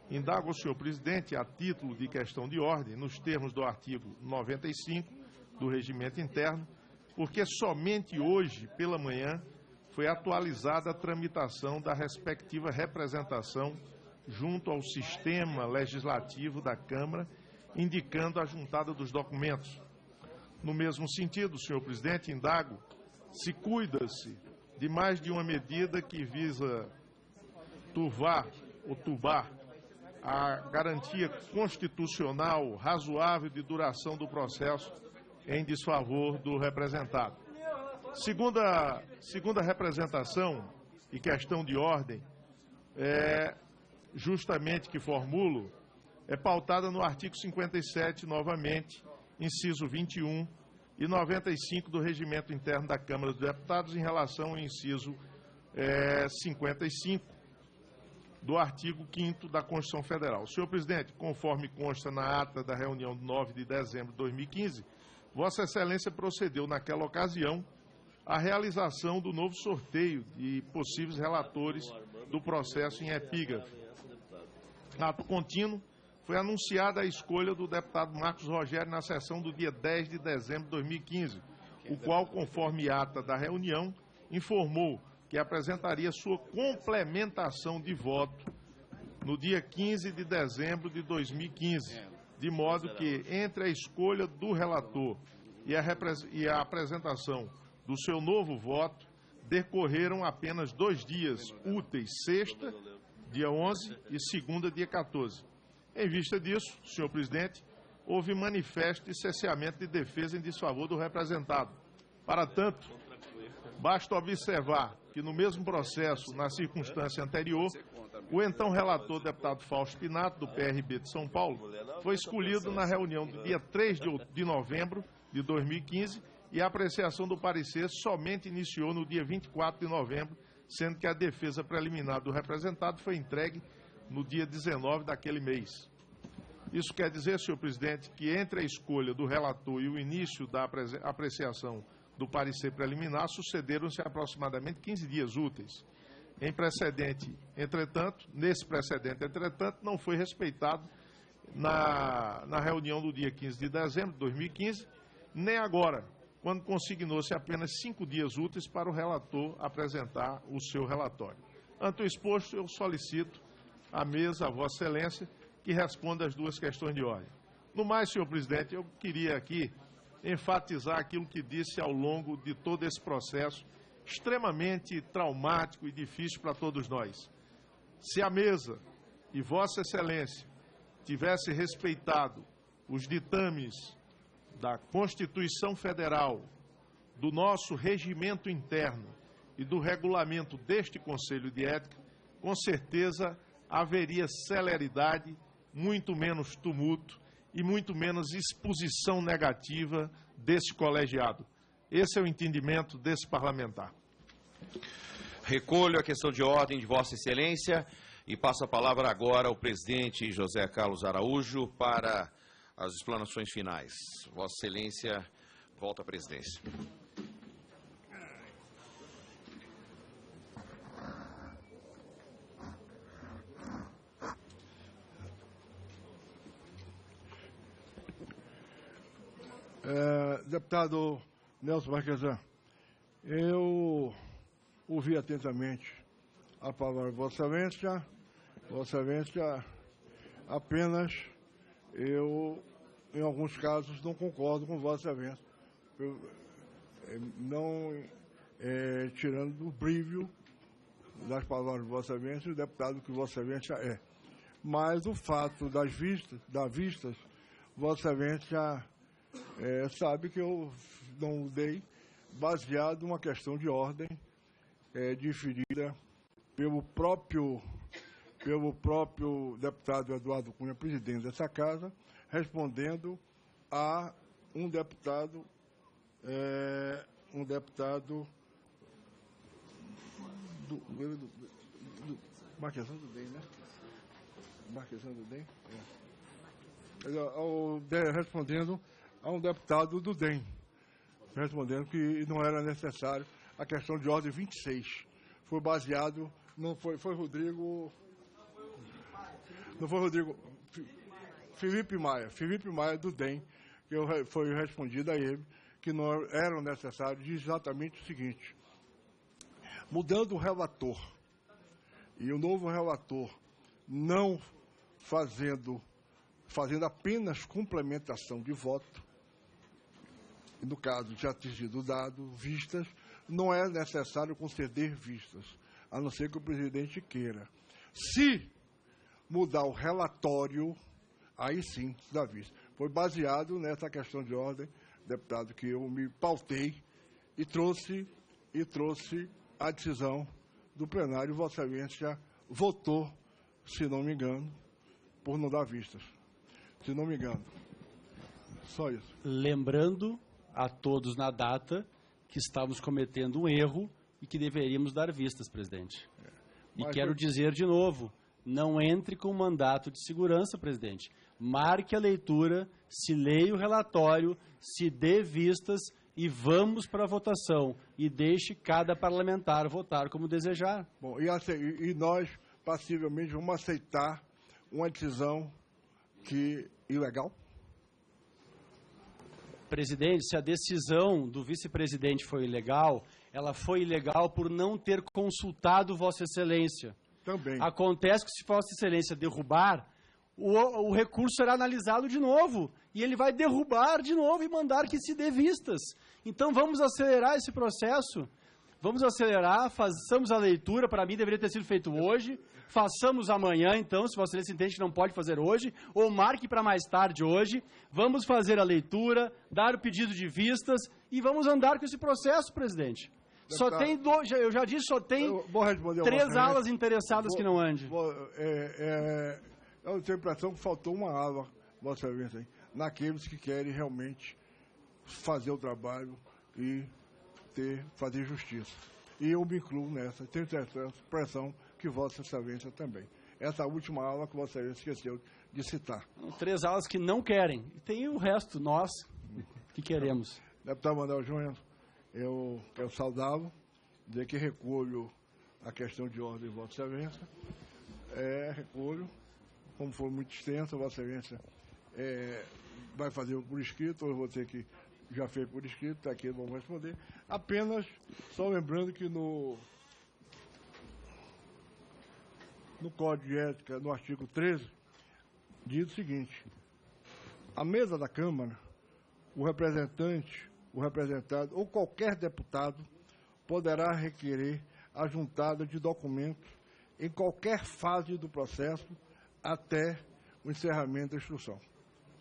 Indago ao senhor presidente, a título de questão de ordem, nos termos do artigo 95 do Regimento Interno, porque somente hoje, pela manhã, foi atualizada a tramitação da respectiva representação junto ao sistema legislativo da Câmara, indicando a juntada dos documentos. No mesmo sentido, senhor presidente, indago se cuida-se de mais de uma medida que visa turvar ou tubar a garantia constitucional razoável de duração do processo em desfavor do representado. Segunda representação e questão de ordem, justamente que formulo, é pautada no artigo 57, novamente, inciso 21 e 95 do Regimento Interno da Câmara dos Deputados em relação ao inciso 55 do artigo 5º da Constituição Federal. Senhor presidente, conforme consta na ata da reunião de 9 de dezembro de 2015, Vossa Excelência procedeu naquela ocasião à realização do novo sorteio de possíveis relatores do processo em epígrafe. Ato contínuo, foi anunciada a escolha do deputado Marcos Rogério na sessão do dia 10 de dezembro de 2015, o qual, conforme ata da reunião, informou que apresentaria sua complementação de voto no dia 15 de dezembro de 2015, de modo que, entre a escolha do relator e a apresentação do seu novo voto, decorreram apenas 2 dias úteis, sexta, dia 11, e segunda, dia 14. Em vista disso, senhor presidente, houve manifesto de cesseamento de defesa em desfavor do representado. Para tanto, basta observar que no mesmo processo, na circunstância anterior, o então relator, deputado Fausto Pinato, do PRB de São Paulo, foi escolhido na reunião do dia 3 de novembro de 2015 e a apreciação do parecer somente iniciou no dia 24 de novembro, sendo que a defesa preliminar do representado foi entregue no dia 19 daquele mês. Isso quer dizer, senhor presidente, que entre a escolha do relator e o início da apreciação do parecer preliminar sucederam-se aproximadamente 15 dias úteis. Nesse precedente, entretanto, não foi respeitado na reunião do dia 15 de dezembro de 2015, nem agora, quando consignou-se apenas 5 dias úteis para o relator apresentar o seu relatório. Ante o exposto, eu solicito à mesa, a Vossa Excelência, que responda às duas questões de ordem. No mais, senhor presidente, eu queria aqui enfatizar aquilo que disse ao longo de todo esse processo, extremamente traumático e difícil para todos nós. Se a mesa e Vossa Excelência tivesse respeitado os ditames da Constituição Federal do nosso regimento interno e do regulamento deste Conselho de Ética, com certeza haveria celeridade, muito menos tumulto e muito menos exposição negativa desse colegiado. Esse é o entendimento desse parlamentar. Recolho a questão de ordem de Vossa Excelência e passo a palavra agora ao presidente José Carlos Araújo para as explanações finais. Vossa Excelência, volta à presidência. Deputado Nelson Marquesan, eu ouvi atentamente a palavra de Vossa Excelência. Vossa Excelência, apenas eu, em alguns casos, não concordo com Vossa Excelência. Não tirando do brígio das palavras de Vossa Excelência o deputado que Vossa Excelência é. Mas o fato das vistas, Vossa Excelência sabe que eu não dei baseado numa questão de ordem diferida pelo próprio deputado Eduardo Cunha, presidente dessa casa, respondendo a um deputado do Marquesan do DEM, né? Marquesan do DEM? Respondendo a um deputado do DEM, respondendo que não era necessário a questão de ordem 26. Foi baseado, não foi Rodrigo, não foi Rodrigo, Felipe Maia do DEM, que foi respondido a ele, que não era necessário, diz exatamente o seguinte: mudando o relator, e o novo relator não fazendo apenas complementação de voto, no caso já ter sido dado vistas, não é necessário conceder vistas, a não ser que o presidente queira. Se mudar o relatório, aí sim dá vista. Foi baseado nessa questão de ordem, deputado, que eu me pautei e trouxe a decisão do plenário. Vossa Excelência votou, se não me engano, por não dar vistas. Se não me engano. Só isso. Lembrando a todos na data que estávamos cometendo um erro e que deveríamos dar vistas, presidente. E quero dizer de novo, não entre com mandato de segurança, presidente. Marque a leitura, se leia o relatório, se dê vistas e vamos para a votação. E deixe cada parlamentar votar como desejar. Bom, e nós, passivelmente, vamos aceitar uma decisão ilegal? Presidente, se a decisão do vice-presidente foi ilegal, ela foi ilegal por não ter consultado Vossa Excelência. Também. Acontece que se Vossa Excelência derrubar, o recurso será analisado de novo. E ele vai derrubar de novo e mandar que se dê vistas. Então vamos acelerar esse processo. Vamos acelerar, façamos a leitura, para mim deveria ter sido feito hoje, façamos amanhã então, se Vossa Excelência entende que não pode fazer hoje, ou marque para mais tarde hoje, vamos fazer a leitura, dar o pedido de vistas e vamos andar com esse processo, presidente. Só tem dois, eu já disse, só tem 3 alas interessadas que não andem. Eu tenho a impressão que faltou uma ala, Vossa Excelência, naqueles que querem realmente fazer o trabalho e fazer justiça. E eu me incluo nessa, tenho essa impressão que Vossa Excelência também. Essa última aula que Vossa Excelência esqueceu de citar. 3 alas que não querem. E tem o resto, nós, que queremos. Deputado Manuel Júnior, eu quero saudá-lo, dizer que recolho a questão de ordem de Vossa Excelência. Recolho, como foi muito extenso, Vossa Excelência vai fazer por escrito, ou eu vou ter que já fez por escrito, está aqui, vamos responder. Apenas, só lembrando que no Código de Ética, no artigo 13, diz o seguinte: a mesa da Câmara, o representante, o representado ou qualquer deputado poderá requerer a juntada de documentos em qualquer fase do processo até o encerramento da instrução.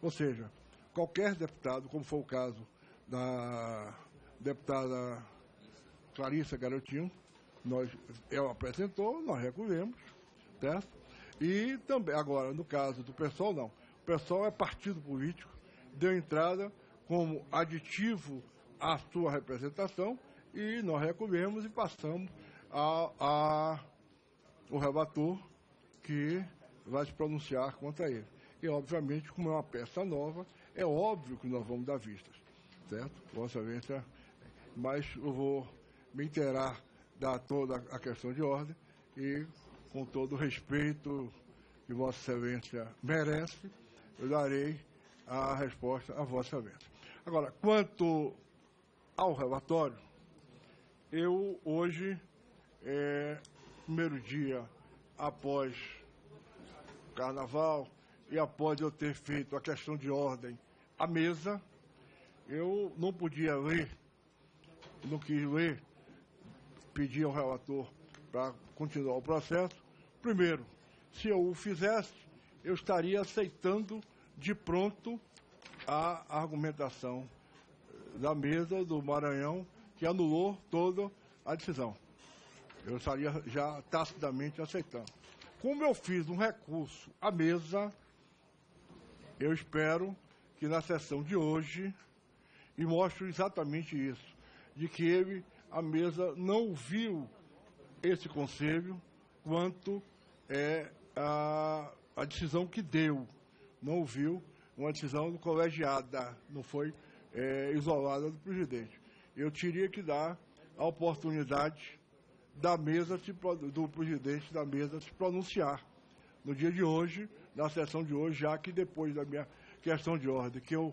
Ou seja, qualquer deputado, como foi o caso deputada Clarissa Garotinho, ela apresentou, nós recolhemos, certo? E também, agora, no caso do PSOL, não. O PSOL é partido político, deu entrada como aditivo à sua representação e nós recolhemos e passamos o relator que vai se pronunciar contra ele. E, obviamente, como é uma peça nova, é óbvio que nós vamos dar vistas, certo? Vossa Excelência, mas eu vou me inteirar da toda a questão de ordem e, com todo o respeito que Vossa Excelência merece, eu darei a resposta a Vossa Excelência. Agora, quanto ao relatório, eu hoje, primeiro dia após o Carnaval e após eu ter feito a questão de ordem à mesa, eu não podia ler, não quis ler, pedir ao relator para continuar o processo. Primeiro, se eu o fizesse, eu estaria aceitando de pronto a argumentação da mesa do Maranhão, que anulou toda a decisão. Eu estaria já tacitamente aceitando. Como eu fiz um recurso à mesa, eu espero que na sessão de hoje, e mostro exatamente isso, de que a mesa não viu esse conselho quanto a decisão que deu. Não viu uma decisão colegiada, não foi isolada do presidente. Eu teria que dar a oportunidade da mesa, do presidente da mesa se pronunciar no dia de hoje, na sessão de hoje, já que depois da minha questão de ordem, que eu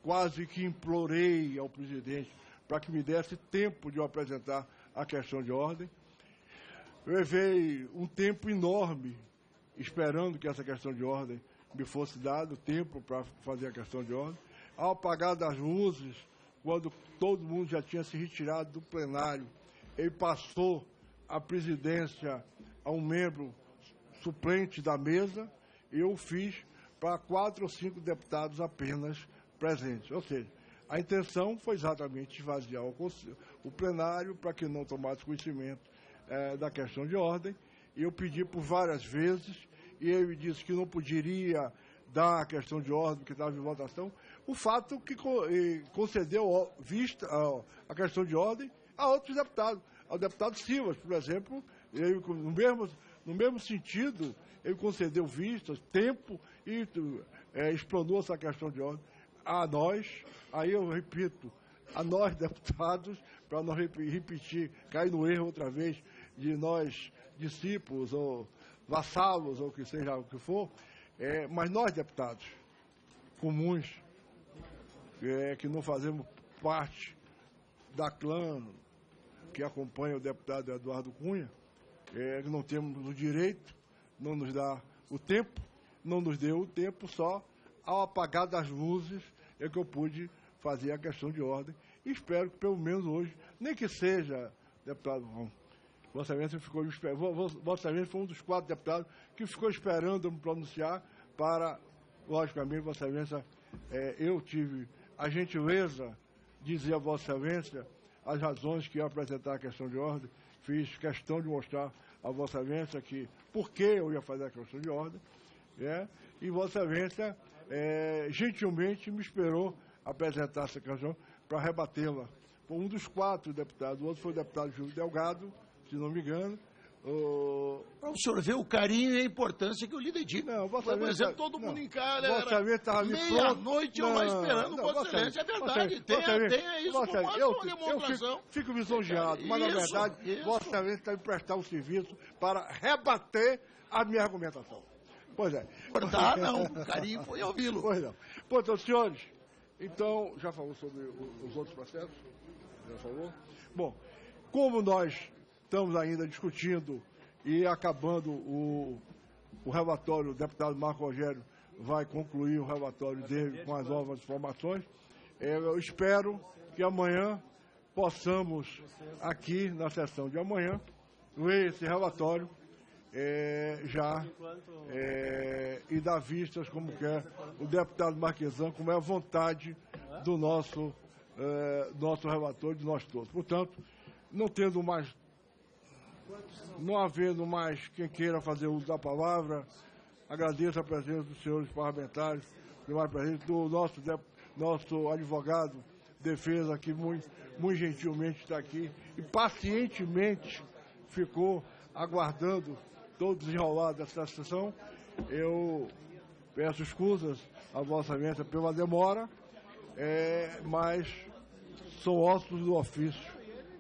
quase que implorei ao presidente para que me desse tempo de eu apresentar a questão de ordem. Eu levei um tempo enorme esperando que essa questão de ordem me fosse dado tempo para fazer a questão de ordem. Ao apagar das luzes, quando todo mundo já tinha se retirado do plenário, ele passou a presidência a um membro suplente da mesa, e eu fiz para 4 ou 5 deputados apenas presentes. Ou seja, a intenção foi exatamente esvaziar o plenário para que não tomasse conhecimento da questão de ordem. E eu pedi por várias vezes, e ele disse que não poderia dar a questão de ordem, que estava em votação. O fato que concedeu vista a questão de ordem a outros deputados. Ao deputado Silas, por exemplo, ele, no mesmo sentido, ele concedeu vistas, tempo e explanou essa questão de ordem. A nós, aí eu repito, a nós deputados, para não repetir, cair no erro outra vez, de nós discípulos ou vassalos, ou que seja o que for, mas nós deputados comuns, que não fazemos parte da clã que acompanha o deputado Eduardo Cunha, que não temos o direito, não nos dá o tempo, não nos deu o tempo, só ao apagar das luzes é que eu pude fazer a questão de ordem. E espero que pelo menos hoje, nem que seja, deputado Vossa Excelência ficou Vossa Excelência foi um dos 4 deputados que ficou esperando eu me pronunciar para, logicamente, Vossa Excelência, eu tive a gentileza de dizer a Vossa Excelência as razões que ia apresentar a questão de ordem. Fiz questão de mostrar a Vossa Excelência que por que eu ia fazer a questão de ordem, e Vossa Excelência gentilmente me esperou apresentar essa questão para rebatê-la. Foi um dos 4 deputados, o outro foi o deputado Júlio Delgado, se não me engano. O senhor vê o carinho e a importância que eu lhe dedico. Não, por exemplo, todo mundo em casa, meia-noite eu lá esperando Vossa Excelência. É verdade, tenha isso como uma demonstração. Eu fico lisonjeado, mas na verdade, Vossa Excelência está me prestar um serviço para rebater a minha argumentação. Pois é. Não, o carinho foi ouvi-lo. Pois não. Então, senhores, então, já falou sobre os outros processos? Já falou? Bom, como nós estamos ainda discutindo e acabando o relatório, o deputado Marco Rogério vai concluir o relatório dele com as novas informações. Eu espero que amanhã possamos, aqui na sessão de amanhã, ler esse relatório e dar vistas como quer o deputado Marquesan, como é a vontade do nosso nosso relator, de nós todos. Portanto, não havendo mais quem queira fazer uso da palavra, agradeço a presença dos senhores parlamentares, do nosso advogado de defesa, que muito gentilmente está aqui e pacientemente ficou aguardando todo o desenrolar dessa sessão. Eu peço escusas a Vossa Excelência pela demora, mas são ossos do ofício.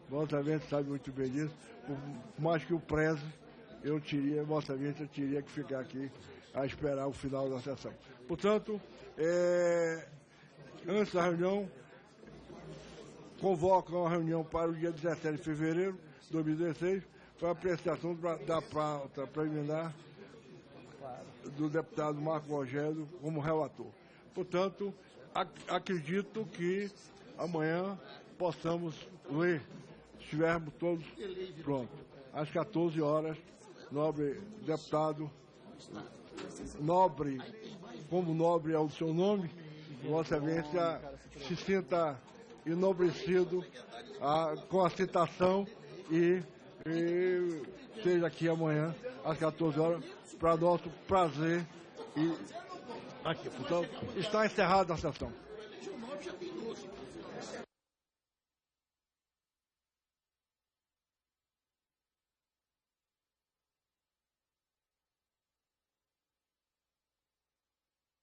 Vossa Excelência sabe muito bem disso. Por mais que o preze, Vossa Excelência teria que ficar aqui a esperar o final da sessão. Portanto, antes da reunião, convoco uma reunião para o dia 17 de fevereiro de 2016 para a apreciação da pauta preliminar do deputado Marco Rogério como relator. Portanto, acredito que amanhã possamos ler, se estivermos todos prontos. Às 14 horas, nobre deputado, nobre, como nobre é o seu nome, Vossa Excelência se sinta enobrecido com a citação e seja aqui amanhã, às 14 horas, para nosso prazer. Aqui, portanto, está encerrada a sessão.